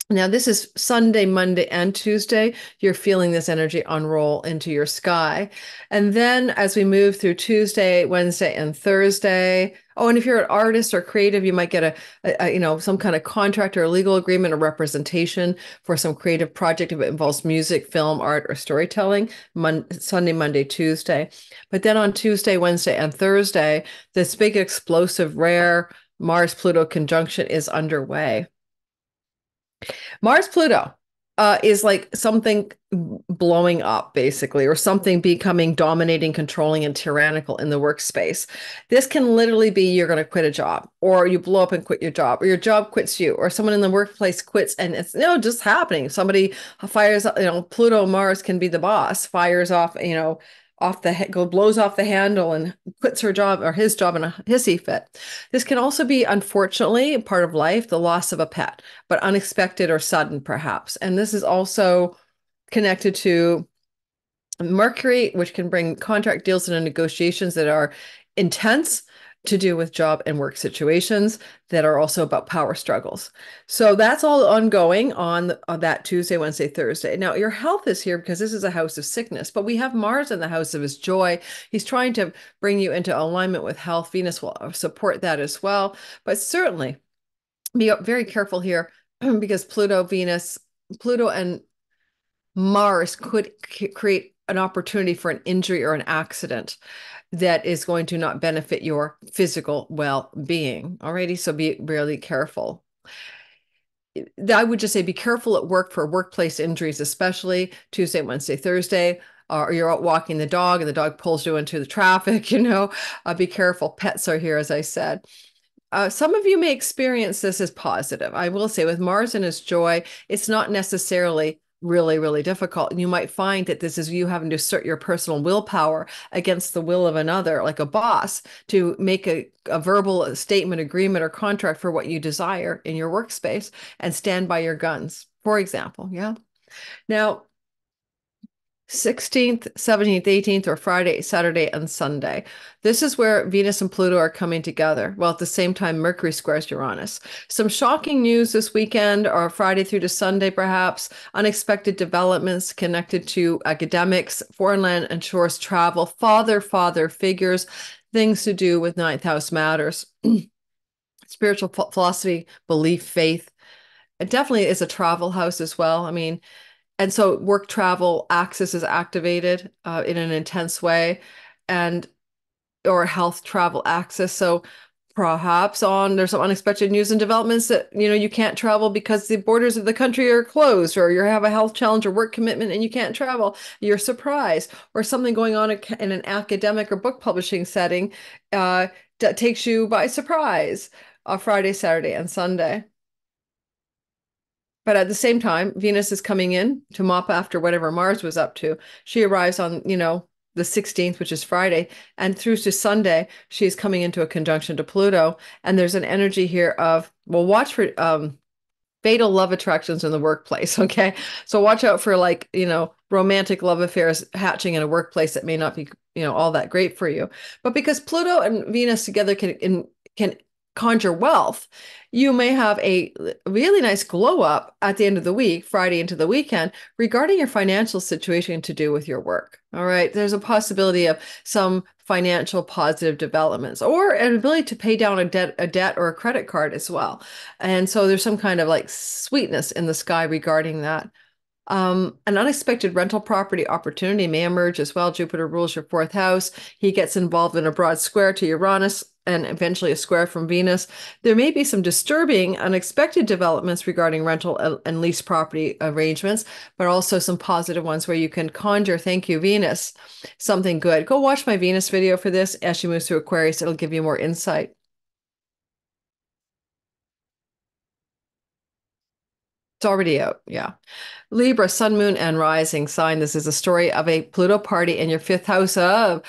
Now, this is Sunday, Monday, and Tuesday. You're feeling this energy unroll into your sky. And then as we move through Tuesday, Wednesday, and Thursday, and if you're an artist or creative, you might get some kind of contract or a legal agreement or representation for some creative project if it involves music, film, art, or storytelling, Sunday, Monday, Tuesday. But then on Tuesday, Wednesday, and Thursday, this big, explosive, rare Mars-Pluto conjunction is underway. Mars-Pluto is like something blowing up, basically, or something becoming dominating, controlling, and tyrannical in the workspace. This can literally be you're going to quit a job, or you blow up and quit your job, or your job quits you, or someone in the workplace quits, and it's just happening. Somebody fires, Pluto, Mars can be the boss, fires off, blows off the handle and quits her job or his job in a hissy fit. This can also be, unfortunately, part of life, the loss of a pet, but unexpected or sudden, perhaps. And this is also connected to Mercury, which can bring contract deals and negotiations that are intense to do with job and work situations that are also about power struggles. So that's all ongoing on that Tuesday, Wednesday, Thursday. Now, your health is here because this is a house of sickness, but we have Mars in the house of his joy. He's trying to bring you into alignment with health. Venus will support that as well. But certainly be very careful here because Pluto and Mars could create an opportunity for an injury or an accident that is going to not benefit your physical well-being. Alrighty, so be really careful. I would just say be careful at work for workplace injuries, especially Tuesday, Wednesday, Thursday, or you're out walking the dog and the dog pulls you into the traffic, be careful. Pets are here, as I said. Some of you may experience this as positive. I will say with Mars and his joy, it's not necessarily really, really difficult. And you might find that this is you having to assert your personal willpower against the will of another, like a boss, to make a verbal statement, agreement, or contract for what you desire in your workspace and stand by your guns, for example. Yeah. Now, 16th, 17th, 18th, or Friday, Saturday, and Sunday. This is where Venus and Pluto are coming together. Well, at the same time, Mercury squares Uranus. Some shocking news this weekend, or Friday through to Sunday, perhaps. Unexpected developments connected to academics, foreign land and shores travel, father figures, things to do with ninth house matters. Spiritual philosophy, belief, faith. It definitely is a travel house as well. I mean, and so work travel axis is activated in an intense way, or health travel axis. So perhaps there's some unexpected news and developments that, you can't travel because the borders of the country are closed, or you have a health challenge or work commitment and you can't travel. You're surprised, or something going on in an academic or book publishing setting that takes you by surprise Friday, Saturday, and Sunday. But at the same time, Venus is coming in to mop after whatever Mars was up to. She arrives on, the 16th, which is Friday, and through to Sunday, she's coming into a conjunction to Pluto. And there's an energy here of, well, watch for fatal love attractions in the workplace. Okay. So watch out for romantic love affairs hatching in a workplace that may not be, all that great for you. But because Pluto and Venus together can conjure wealth, you may have a really nice glow up at the end of the week, Friday into the weekend, regarding your financial situation to do with your work. All right. There's a possibility of some financial positive developments, or an ability to pay down a debt or a credit card as well. And so there's some kind of sweetness in the sky regarding that. An unexpected rental property opportunity may emerge as well. Jupiter rules your fourth house. He gets involved in a broad square to Uranus and eventually a square from Venus. There may be some disturbing, unexpected developments regarding rental and lease property arrangements, but also some positive ones where you can conjure, thank you, Venus, something good. Go watch my Venus video for this as she moves through Aquarius. It'll give you more insight. It's already out. Yeah. Libra, sun, moon, and rising sign. This is a story of a Pluto party in your fifth house of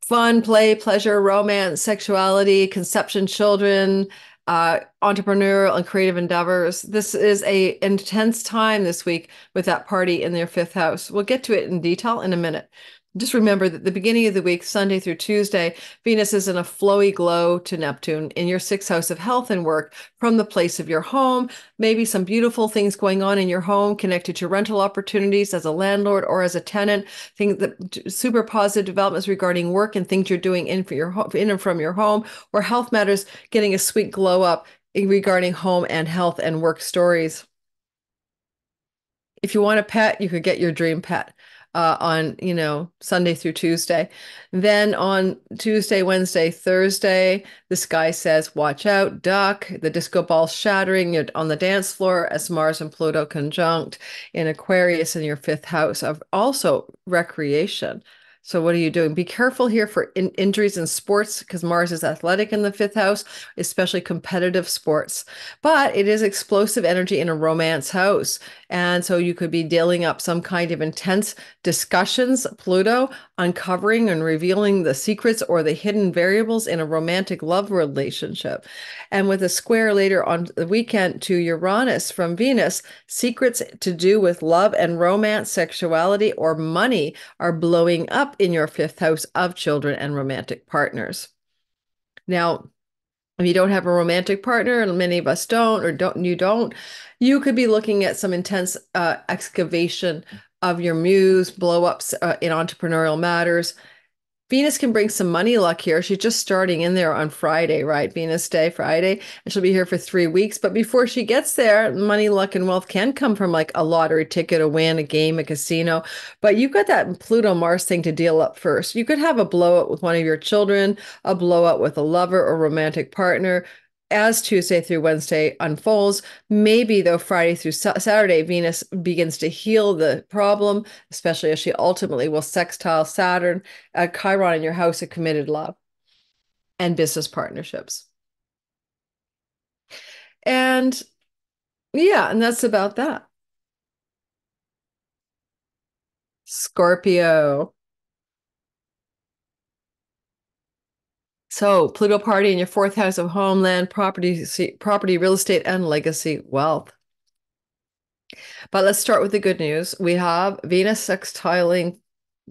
fun, play, pleasure, romance, sexuality, conception, children, entrepreneurial and creative endeavors. This is an intense time this week with that party in their fifth house. We'll get to it in detail in a minute. Just remember that the beginning of the week, Sunday through Tuesday, Venus is in a flowy glow to Neptune in your sixth house of health and work from the place of your home. Maybe some beautiful things going on in your home connected to rental opportunities as a landlord or as a tenant. Things that super positive developments regarding work and things you're doing in and from your home, or health matters getting a sweet glow up regarding home and health and work stories. If you want a pet, you could get your dream pet. On, Sunday through Tuesday. Then on Tuesday, Wednesday, Thursday, the sky says, watch out, duck, the disco ball shattering. You're on the dance floor as Mars and Pluto conjunct in Aquarius in your fifth house of also recreation. So what are you doing? Be careful here for injuries in sports because Mars is athletic in the fifth house, especially competitive sports. But it is explosive energy in a romance house. And so you could be dealing up some kind of intense discussions, Pluto, uncovering and revealing the secrets or the hidden variables in a romantic love relationship. And with a square later on the weekend to Uranus from Venus, secrets to do with love and romance, sexuality, or money are blowing up in your fifth house of children and romantic partners. Now, if you don't have a romantic partner, and many of us don't, or you could be looking at some intense excavation of your muse, blow ups in entrepreneurial matters. Venus can bring some money luck here. She's just starting in there on Friday, right? Venus Day, Friday. And she'll be here for 3 weeks. But before she gets there, money, luck, and wealth can come from like a lottery ticket, a win, a game, a casino. But you've got that Pluto Mars thing to deal up first. You could have a blowout with one of your children, a blowout with a lover or romantic partner. As Tuesday through Wednesday unfolds, maybe though Friday through Saturday, Venus begins to heal the problem, especially as she ultimately will sextile Saturn, Chiron in your house of committed love and business partnerships. And yeah, and that's about that. Scorpio. So Pluto party in your fourth house of homeland, property, real estate, and legacy wealth. But let's start with the good news. We have Venus sextiling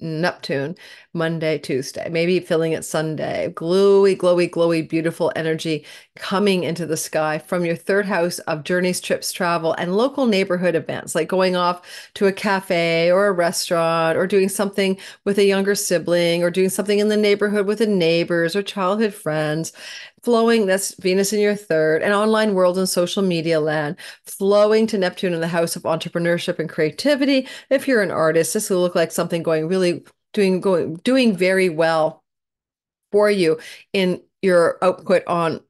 Neptune Monday, Tuesday, maybe feeling it Sunday. Glowy, glowy, glowy, beautiful energy coming into the sky from your third house of journeys, trips, travel, and local neighborhood events, like going off to a cafe or a restaurant or doing something with a younger sibling or doing something in the neighborhood with the neighbors or childhood friends. Flowing, that's Venus in your third, and online world and social media land, flowing to Neptune in the house of entrepreneurship and creativity. If you're an artist, this will look like something doing very well for you in your output on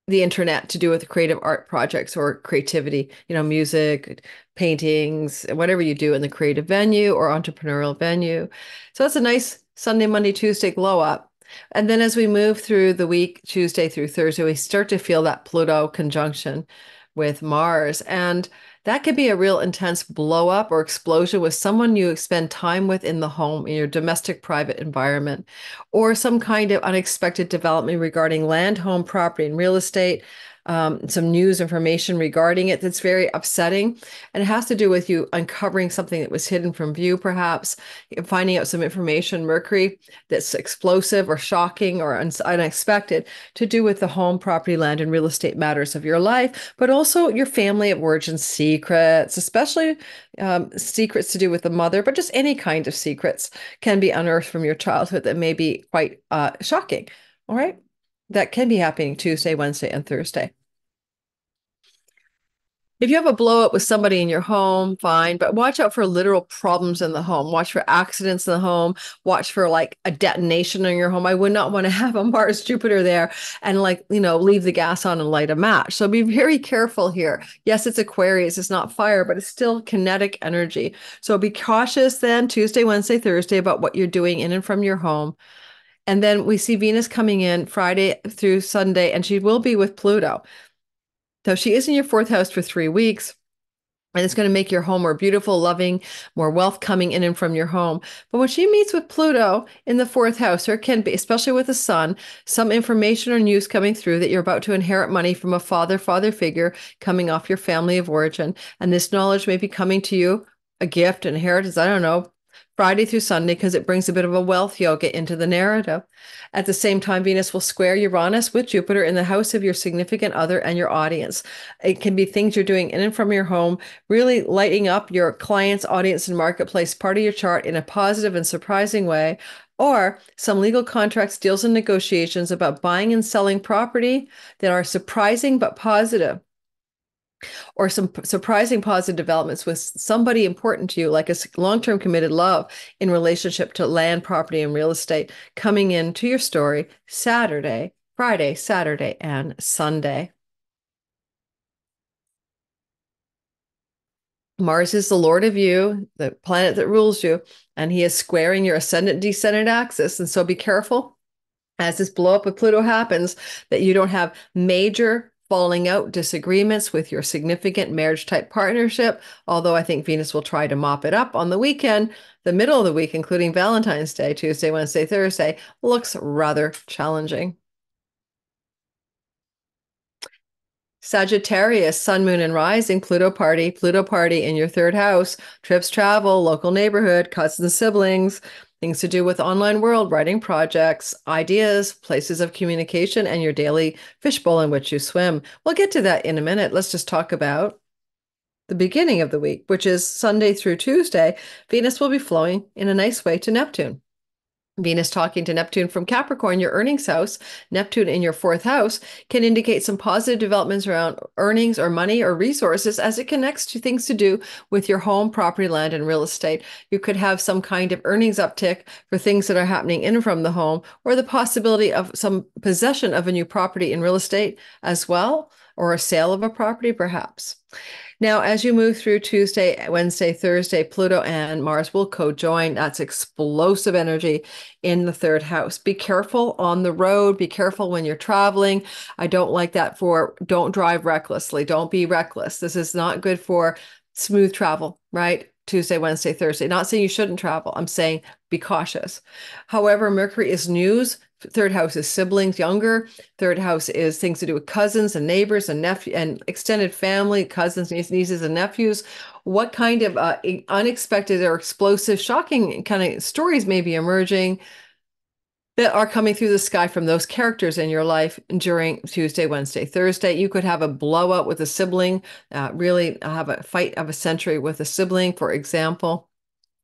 the internet to do with creative art projects or creativity, music, paintings, whatever you do in the creative venue or entrepreneurial venue. So that's a nice Sunday, Monday, Tuesday glow up. And then as we move through the week, Tuesday through Thursday, we start to feel that Pluto conjunction with Mars. And that could be a real intense blow up or explosion with someone you spend time with in the home, in your domestic private environment, or some kind of unexpected development regarding land, home, property, and real estate. Some news information regarding it that's very upsetting. And it has to do with you uncovering something that was hidden from view, perhaps finding out some information, Mercury, that's explosive or shocking or unexpected to do with the home, property, land, and real estate matters of your life, but also your family of origin secrets, especially secrets to do with the mother, but just any kind of secrets can be unearthed from your childhood that may be quite shocking. All right. That can be happening Tuesday, Wednesday, and Thursday. If you have a blow up with somebody in your home, fine, but watch out for literal problems in the home. Watch for accidents in the home. Watch for like a detonation in your home. I would not want to have a Mars Jupiter there and leave the gas on and light a match. So be very careful here. Yes, it's Aquarius, it's not fire, but it's still kinetic energy. So be cautious then Tuesday, Wednesday, Thursday about what you're doing in and from your home. And then we see Venus coming in Friday through Sunday, and she will be with Pluto. So she is in your fourth house for 3 weeks. And it's going to make your home more beautiful, loving, more wealth coming in and from your home. But when she meets with Pluto in the fourth house, there can be, especially with the sun, some information or news coming through that you're about to inherit money from a father figure coming off your family of origin. And this knowledge may be coming to you, a gift, an inheritance, I don't know, Friday through Sunday, because it brings a bit of a wealth yoga into the narrative. At the same time, Venus will square Uranus with Jupiter in the house of your significant other and your audience. It can be things you're doing in and from your home, really lighting up your clients, audience, and marketplace part of your chart in a positive and surprising way, or some legal contracts, deals, and negotiations about buying and selling property that are surprising but positive, or some surprising positive developments with somebody important to you, like a long-term committed love in relationship to land, property, and real estate coming into your story Friday, Saturday, and Sunday. Mars is the Lord of you, the planet that rules you, and he is squaring your ascendant-descendant axis. And so be careful as this blow up with Pluto happens that you don't have major falling out, disagreements with your significant marriage type partnership, although I think Venus will try to mop it up on the weekend. The middle of the week, including Valentine's Day, Tuesday, Wednesday, Thursday, looks rather challenging. Sagittarius, Sun, Moon, and Rising, Pluto party in your third house, trips, travel, local neighborhood, cousins, siblings, things to do with online world, writing projects, ideas, places of communication, and your daily fishbowl in which you swim. We'll get to that in a minute. Let's just talk about the beginning of the week, which is Sunday through Tuesday. Venus will be flowing in a nice way to Neptune. Venus talking to Neptune from Capricorn, your earnings house, Neptune in your fourth house, can indicate some positive developments around earnings or money or resources as it connects to things to do with your home, property, land, and real estate. You could have some kind of earnings uptick for things that are happening in and from the home, or the possibility of some possession of a new property in real estate as well, or a sale of a property perhaps. Now, as you move through Tuesday, Wednesday, Thursday, Pluto and Mars will co-join. That's explosive energy in the third house. Be careful on the road. Be careful when you're traveling. I don't like that don't drive recklessly. Don't be reckless. This is not good for smooth travel, right? Tuesday, Wednesday, Thursday. Not saying you shouldn't travel. I'm saying be cautious. However, Mercury is news. Third house is siblings, younger. Third house is things to do with cousins and neighbors and nephew and extended family, cousins, nieces, and nephews. What kind of unexpected or explosive, shocking kind of stories may be emerging that are coming through the sky from those characters in your life during Tuesday, Wednesday, Thursday? You could have a blowout with a sibling, really have a fight of a century with a sibling, for example.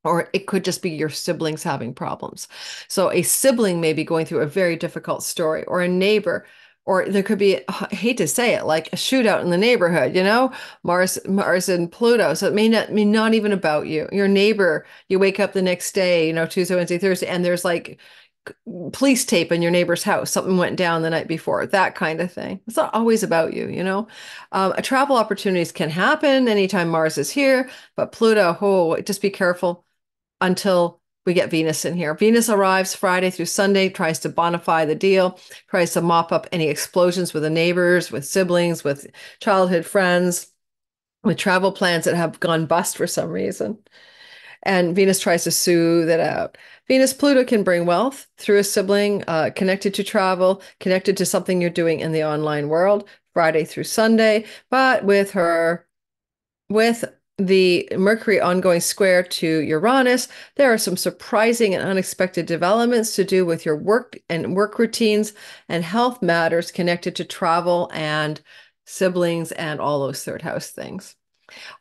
Or it could just be your siblings having problems. So a sibling may be going through a very difficult story, or a neighbor, or there could be, I hate to say it, like a shootout in the neighborhood, Mars and Pluto. So it may not even about you. Your neighbor, you wake up the next day, Tuesday, Wednesday, Thursday, and there's like police tape in your neighbor's house. Something went down the night before, that kind of thing. It's not always about you. Travel opportunities can happen anytime Mars is here, but Pluto, just be careful until we get Venus in here. Venus arrives Friday through Sunday, tries to bonify the deal, tries to mop up any explosions with the neighbors, with siblings, with childhood friends, with travel plans that have gone bust for some reason. And Venus tries to soothe it out. Venus-Pluto can bring wealth through a sibling, connected to travel, connected to something you're doing in the online world, Friday through Sunday. But with the Mercury ongoing square to Uranus, there are some surprising and unexpected developments to do with your work and work routines and health matters connected to travel and siblings and all those third house things.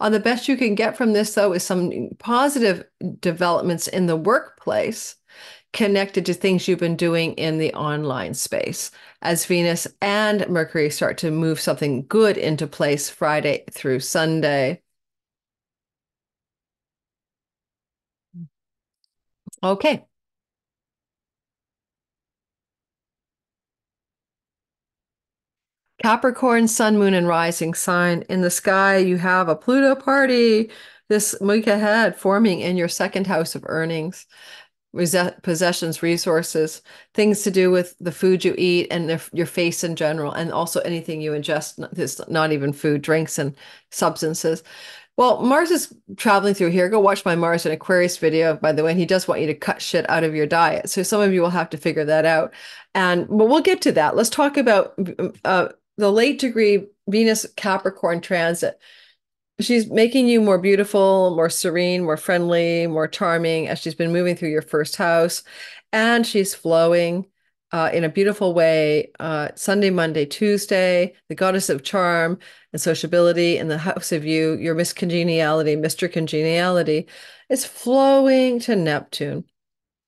On the best you can get from this, though, is some positive developments in the workplace connected to things you've been doing in the online space as Venus and Mercury start to move something good into place Friday through Sunday. Okay. Capricorn, Sun, Moon, and Rising sign. In the sky, you have a Pluto party this week ahead, forming in your second house of earnings, possessions, resources, things to do with the food you eat and your face in general, and also anything you ingest, this not even food, drinks, and substances. Well, Mars is traveling through here. Go watch my Mars and Aquarius video, by the way. And he does want you to cut shit out of your diet. So some of you will have to figure that out. But we'll get to that. Let's talk about the late degree Venus Capricorn transit. She's making you more beautiful, more serene, more friendly, more charming as she's been moving through your first house. And she's flowing in a beautiful way Sunday, Monday, Tuesday, the goddess of charm and sociability in the house of your Miss Congeniality, Mr. Congeniality, is flowing to Neptune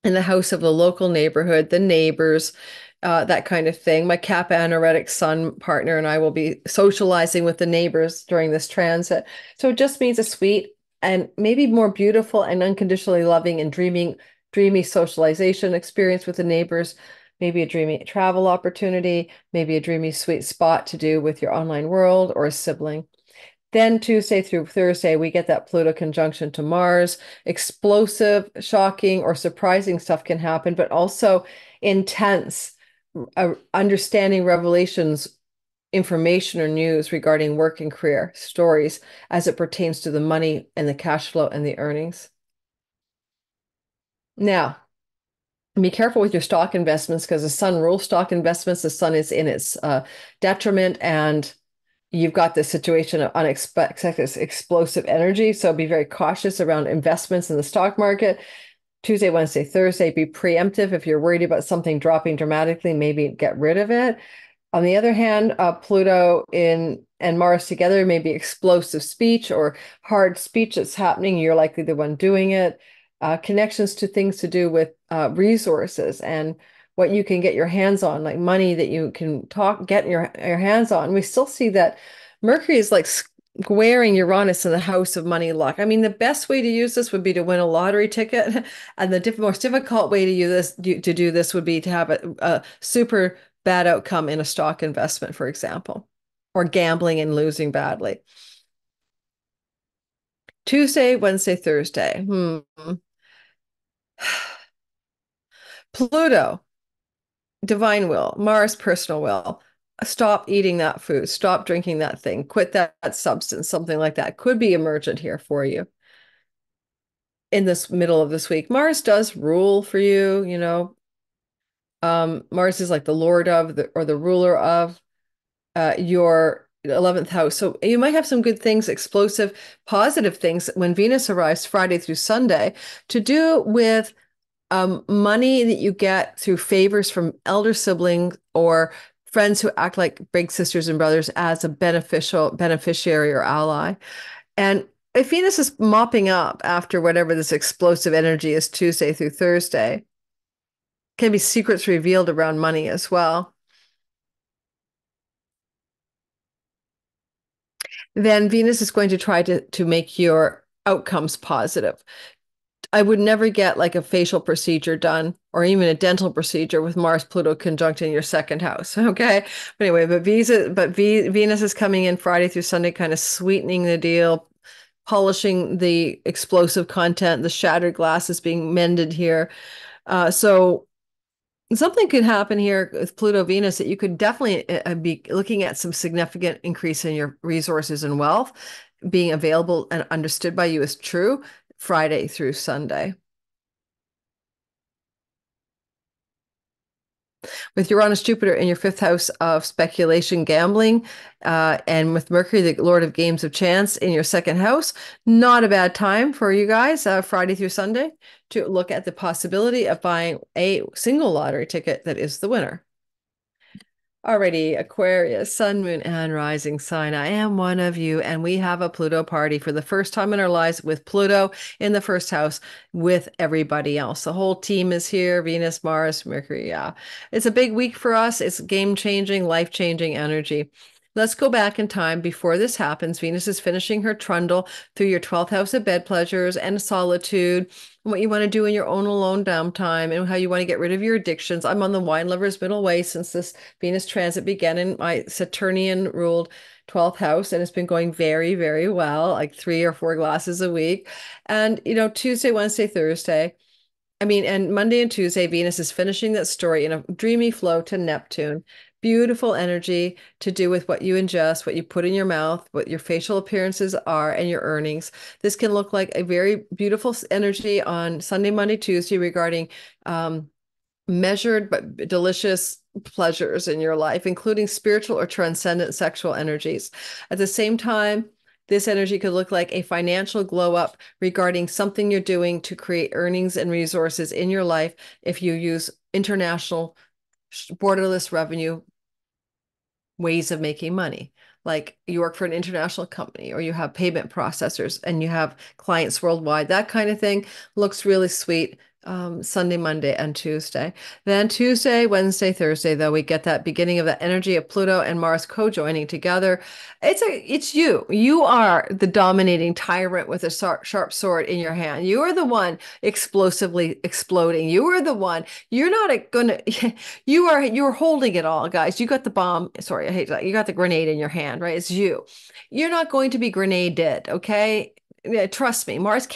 in the house of the local neighborhood, the neighbors, that kind of thing. My Kappa anoretic sun partner and I will be socializing with the neighbors during this transit. So it just means a sweet and maybe more beautiful and unconditionally loving and dreamy socialization experience with the neighbors, maybe a dreamy travel opportunity, maybe a dreamy sweet spot to do with your online world or a sibling. Then Tuesday through Thursday, we get that Pluto conjunction to Mars. Explosive, shocking, or surprising stuff can happen, but also intense, understanding revelations information or news regarding work and career stories as it pertains to the money and the cash flow and the earnings. Now, be careful with your stock investments because the sun rules stock investments. The sun is in its detriment, and you've got this situation of unexpected explosive energy. So be very cautious around investments in the stock market. Tuesday, Wednesday, Thursday, be preemptive. If you're worried about something dropping dramatically, maybe get rid of it. On the other hand, Pluto in and Mars together may be explosive speech or hard speech that's happening. You're likely the one doing it. Connections to things to do with resources and what you can get your hands on, like money that you can get your hands on. We still see that Mercury is like squaring Uranus in the house of money luck. I mean, the best way to use this would be to win a lottery ticket, and the most difficult way to do this would be to have a super bad outcome in a stock investment, for example, or gambling and losing badly. Tuesday, Wednesday, Thursday. Pluto, divine will, Mars, personal will. Stop eating that food, stop drinking that thing, quit that substance, something like that could be emergent here for you in this middle of this week. Mars does rule for you, you know. Mars is like the lord of or the ruler of your 11th house. So you might have some good things, explosive, positive things when Venus arrives Friday through Sunday to do with money that you get through favors from elder siblings or friends who act like big sisters and brothers as a beneficiary or ally. And if Venus is mopping up after whatever this explosive energy is Tuesday through Thursday, can be secrets revealed around money as well. Then Venus is going to try to make your outcomes positive. I would never get like a facial procedure done or even a dental procedure with Mars Pluto conjunct in your second house. Okay. But anyway, Venus is coming in Friday through Sunday, kind of sweetening the deal, polishing the explosive content, the shattered glass is being mended here. So something could happen here with Pluto Venus that you could definitely be looking at some significant increase in your resources and wealth being available and understood by you as true Friday through Sunday. With Uranus Jupiter in your fifth house of speculation gambling, and with Mercury, the Lord of Games of Chance, in your second house, not a bad time for you guys, Friday through Sunday, to look at the possibility of buying a single lottery ticket that is the winner. Alrighty, Aquarius, sun, moon, and rising sign. I am one of you, and we have a Pluto party for the first time in our lives with Pluto in the first house with everybody else. The whole team is here, Venus, Mars, Mercury. Yeah, it's a big week for us. It's game-changing, life-changing energy. Let's go back in time before this happens. Venus is finishing her trundle through your 12th house of bed pleasures and solitude, and what you want to do in your own alone downtime, and how you want to get rid of your addictions. I'm on the wine lover's middle way since this Venus transit began in my Saturnian ruled 12th house, and it's been going very, very well, like 3 or 4 glasses a week. And, you know, Tuesday, Wednesday, Thursday, and Monday and Tuesday, Venus is finishing that story in a dreamy flow to Neptune. Beautiful energy to do with what you ingest, what you put in your mouth, what your facial appearances are, and your earnings. This can look like a very beautiful energy on Sunday, Monday, Tuesday regarding measured but delicious pleasures in your life, including spiritual or transcendent sexual energies. At the same time, this energy could look like a financial glow up regarding something you're doing to create earnings and resources in your life if you use international borderless revenue ways of making money. Like you work for an international company or you have payment processors and you have clients worldwide. That kind of thing looks really sweet. Sunday, Monday, and Tuesday. Then Tuesday, Wednesday, Thursday, though, we get that beginning of the energy of Pluto and Mars co-joining together. It's you. You are the dominating tyrant with a sharp sword in your hand. You are the one explosively exploding. You are the one. You're not gonna. You're holding it all, guys. You got the bomb. Sorry, I hate that. You got the grenade in your hand, right? It's you. You're not going to be grenaded, okay? Yeah, trust me, Mars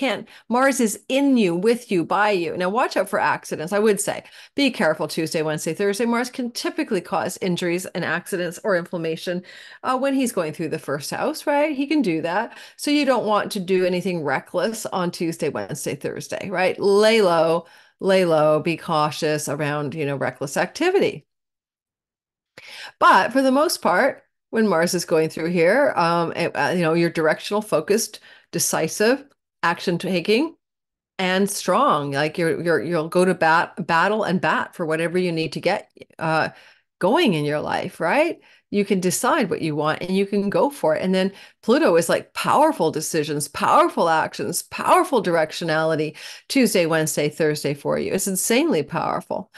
is in you, with you, by you. Now, watch out for accidents. I would say be careful Tuesday, Wednesday, Thursday. Mars can typically cause injuries and accidents or inflammation when he's going through the first house, right? He can do that. So you don't want to do anything reckless on Tuesday, Wednesday, Thursday, right? Lay low, be cautious around, reckless activity. But for the most part, when Mars is going through here, you're directional, focused, decisive, action taking, and strong. Like you'll go to battle and bat for whatever you need to get going in your life, right? You can decide what you want and you can go for it. And then Pluto is like powerful decisions, powerful actions, powerful directionality, Tuesday, Wednesday, Thursday for you. It's insanely powerful.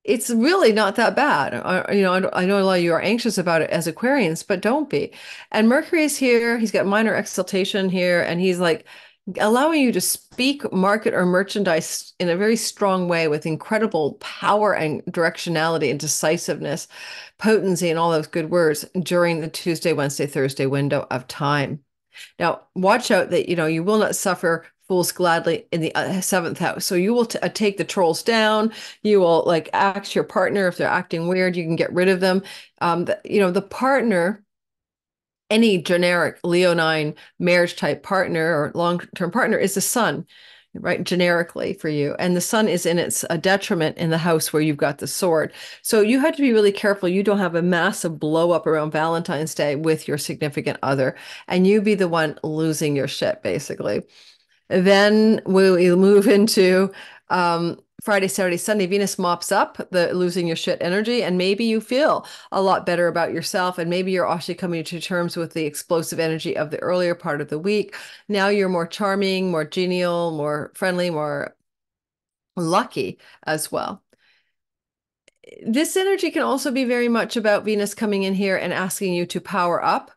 It's really not that bad. I know a lot of you are anxious about it as Aquarians, but don't be. And Mercury is here. He's got minor exaltation here, and he's like allowing you to speak, market, or merchandise in a very strong way with incredible power and directionality and decisiveness, potency, and all those good words during the Tuesday, Wednesday, Thursday window of time. Now, watch out that you will not suffer fools gladly in the seventh house. So you will take the trolls down. You will like axe your partner if they're acting weird. You can get rid of them. The partner, any generic Leonine marriage type partner or long-term partner is the sun, right? Generically for you. And the sun is in its a detriment in the house where you've got the sword. So you have to be really careful. You don't have a massive blow up around Valentine's Day with your significant other and you be the one losing your shit, basically. Then we'll move into Friday, Saturday, Sunday. Venus mops up the losing your shit energy, and maybe you feel a lot better about yourself, and maybe you're actually coming to terms with the explosive energy of the earlier part of the week. Now you're more charming, more genial, more friendly, more lucky as well. This energy can also be very much about Venus coming in here and asking you to power up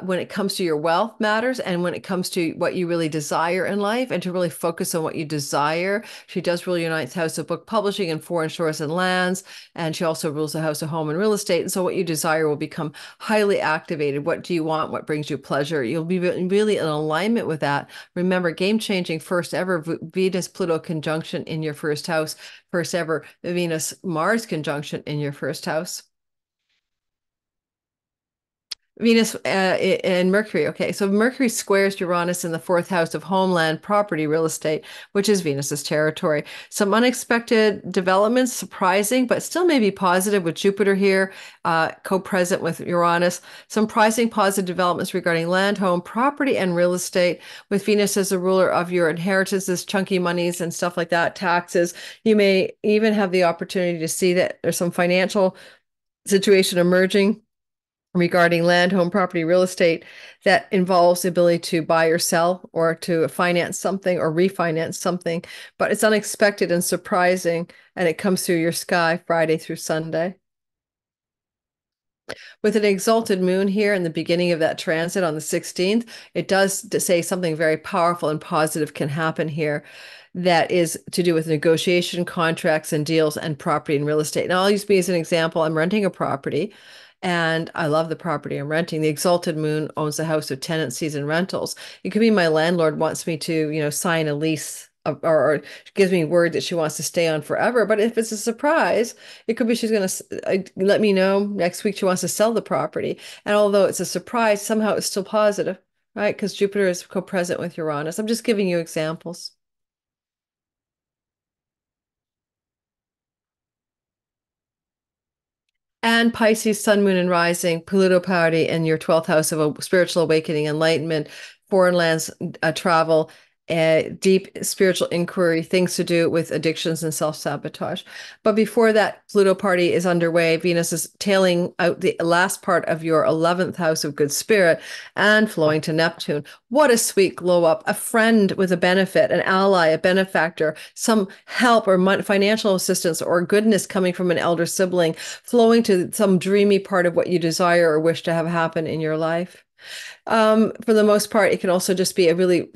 when it comes to your wealth matters and when it comes to what you really desire in life and to really focus on what you desire. She does rule your ninth house of book publishing and foreign shores and lands. And she also rules the house of home and real estate. And so what you desire will become highly activated. What do you want? What brings you pleasure? You'll be really in alignment with that. Remember, game-changing first ever Venus-Pluto conjunction in your first house, first ever Venus-Mars conjunction in your first house. Venus and Mercury. Okay, so Mercury squares Uranus in the fourth house of homeland, property, real estate, which is Venus's territory. Some unexpected developments, surprising, but still maybe positive with Jupiter here, co-present with Uranus. Some surprising positive developments regarding land, home, property, and real estate with Venus as a ruler of your inheritances, chunky monies, and stuff like that, taxes. You may even have the opportunity to see that there's some financial situation emerging regarding land, home, property, real estate that involves the ability to buy or sell or to finance something or refinance something. But it's unexpected and surprising, and it comes through your sky Friday through Sunday. With an exalted moon here in the beginning of that transit on the 16th, it does say something very powerful and positive can happen here that is to do with negotiation, contracts, and deals and property and real estate. And I'll use me as an example. I'm renting a property and I love the property I'm renting. The exalted moon owns a house of tenancies and rentals. It could be my landlord wants me to, sign a lease or gives me word that she wants to stay on forever. But if it's a surprise, it could be she's going to let me know next week she wants to sell the property. And although it's a surprise, somehow it's still positive, right? Because Jupiter is co-present with Uranus. I'm just giving you examples. And Pisces, Sun, Moon, and Rising, Pluto party in your 12th house of a spiritual awakening, enlightenment, foreign lands, travel, deep spiritual inquiry, things to do with addictions and self-sabotage. But before that Pluto party is underway, Venus is tailing out the last part of your 11th house of good spirit and flowing to Neptune. What a sweet glow up, a friend with a benefit, an ally, a benefactor, some help or financial assistance or goodness coming from an elder sibling, flowing to some dreamy part of what you desire or wish to have happen in your life. For the most part, it can also just be a really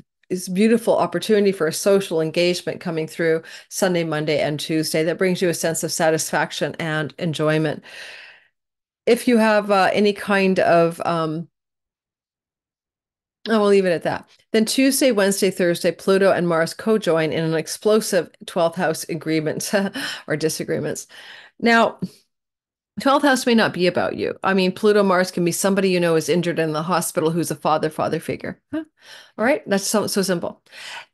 beautiful opportunity for a social engagement coming through Sunday, Monday, and Tuesday that brings you a sense of satisfaction and enjoyment. If you have any kind of I will leave it at that. Then Tuesday, Wednesday, Thursday, Pluto and Mars co-join in an explosive 12th house agreement or disagreements. Now, 12th house may not be about you. I mean, Pluto Mars can be somebody you know is injured in the hospital who's a father figure. Huh? All right, that's so simple.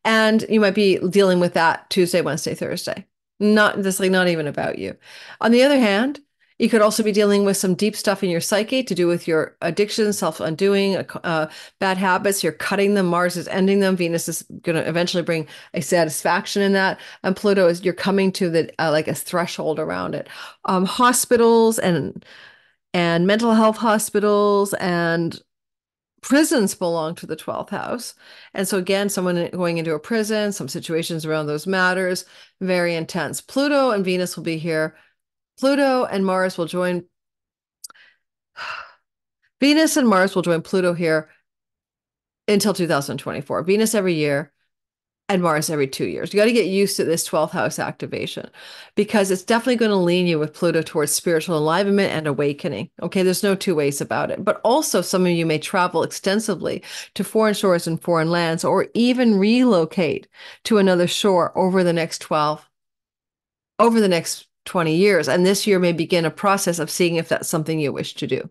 And you might be dealing with that Tuesday, Wednesday, Thursday. Not this, like not even about you. On the other hand, you could also be dealing with some deep stuff in your psyche to do with your addiction, self-undoing, bad habits. You're cutting them. Mars is ending them. Venus is going to eventually bring a satisfaction in that. And Pluto is you're coming to the like a threshold around it. Hospitals and mental health hospitals and prisons belong to the 12th house. And so again, someone going into a prison, some situations around those matters, very intense. Pluto and Venus will be here. Pluto and Mars will join. Venus and Mars will join Pluto here until 2024. Venus every year and Mars every 2 years. You got to get used to this 12th house activation because it's definitely going to lean you with Pluto towards spiritual enlivenment and awakening. Okay, there's no two ways about it. But also, some of you may travel extensively to foreign shores and foreign lands, or even relocate to another shore over the next 20 years. And this year may begin a process of seeing if that's something you wish to do.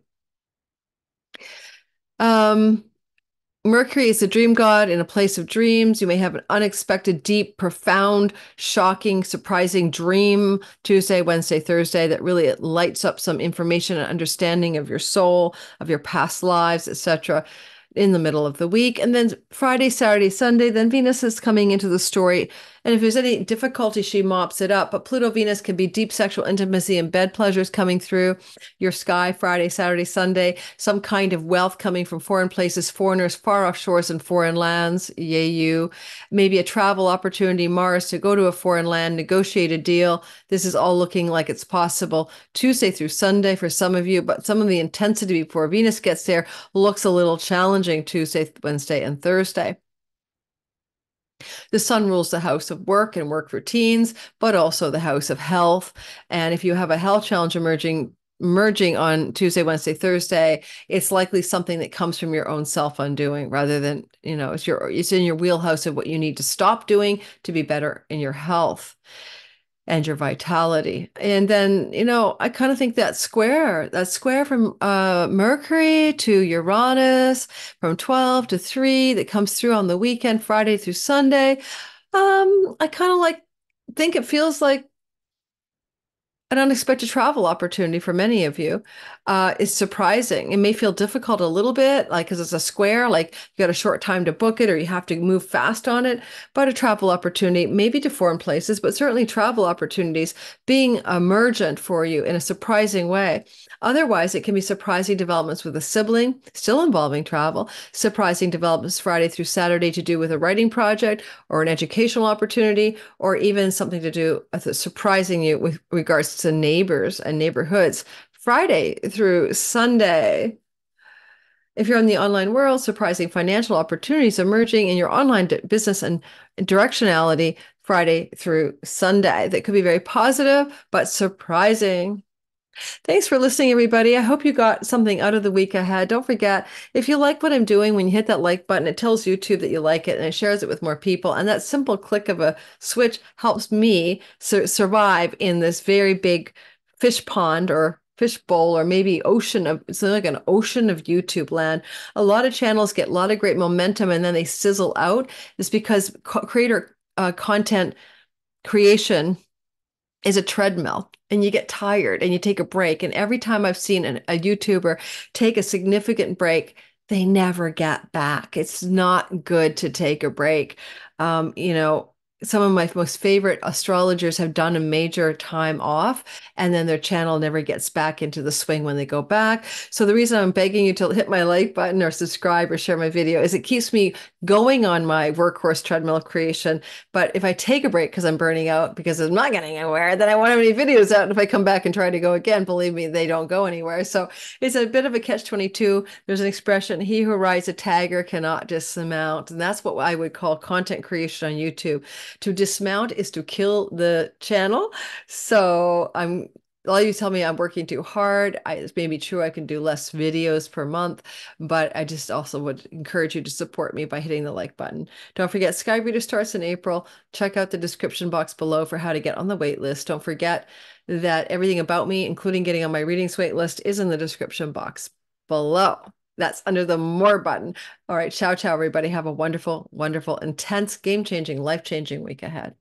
Mercury is a dream god in a place of dreams. You may have an unexpected, deep, profound, shocking, surprising dream Tuesday, Wednesday, Thursday that really lights up some information and understanding of your soul, of your past lives, etc. in the middle of the week. And then Friday, Saturday, Sunday, then Venus is coming into the story. And if there's any difficulty, she mops it up. But Pluto Venus can be deep sexual intimacy and bed pleasures coming through your sky Friday, Saturday, Sunday, some kind of wealth coming from foreign places, foreigners, far off shores and foreign lands. Yay, you. Maybe a travel opportunity, Mars, to go to a foreign land, negotiate a deal. This is all looking like it's possible Tuesday through Sunday for some of you, but some of the intensity before Venus gets there looks a little challenging Tuesday, Wednesday, and Thursday. The sun rules the house of work and work routines, but also the house of health. And if you have a health challenge merging on Tuesday, Wednesday, Thursday, it's likely something that comes from your own self-undoing rather than, it's in your wheelhouse of what you need to stop doing to be better in your health and your vitality. And then, I kind of think that square from Mercury to Uranus from 12 to 3 that comes through on the weekend, Friday through Sunday. I kind of think it feels like an unexpected travel opportunity for many of you is surprising. It may feel difficult a little bit, because it's a square, like you got a short time to book it or you have to move fast on it, but a travel opportunity, maybe to foreign places, but certainly travel opportunities being emergent for you in a surprising way. Otherwise, it can be surprising developments with a sibling, still involving travel, surprising developments Friday through Saturday to do with a writing project or an educational opportunity, or even something to do with surprising you with regards to neighbors and neighborhoods. Friday through Sunday. If you're in the online world, surprising financial opportunities emerging in your online business and directionality Friday through Sunday. That could be very positive, but surprising. Thanks for listening, everybody. I hope you got something out of the week ahead. Don't forget, if you like what I'm doing, when you hit that like button, it tells YouTube that you like it and it shares it with more people. And that simple click of a switch helps me survive in this very big fish pond or fish bowl, or maybe it's like an ocean of YouTube land. A lot of channels get a lot of great momentum and then they sizzle out. It's because creator content creation is a treadmill, and you get tired and you take a break. And every time I've seen a YouTuber take a significant break, they never get back. It's not good to take a break. Some of my most favorite astrologers have done a major time off, and then their channel never gets back into the swing when they go back. So the reason I'm begging you to hit my like button or subscribe or share my video is it keeps me going on my workhorse treadmill of creation. But if I take a break because I'm burning out, because I'm not getting anywhere, then I won't have any videos out. And if I come back and try to go again, believe me, they don't go anywhere. So it's a bit of a catch-22. There's an expression, he who rides a tiger cannot dismount. And that's what I would call content creation on YouTube. To dismount is to kill the channel. So I'm a lot of you tell me I'm working too hard. It may be true, I can do less videos per month, but I just also would encourage you to support me by hitting the like button. Don't forget, Sky Reader starts in April. Check out the description box below for how to get on the wait list. Don't forget that everything about me, including getting on my readings wait list, is in the description box below. That's under the more button. All right, ciao, ciao, everybody. Have a wonderful, wonderful, intense, game-changing, life-changing week ahead.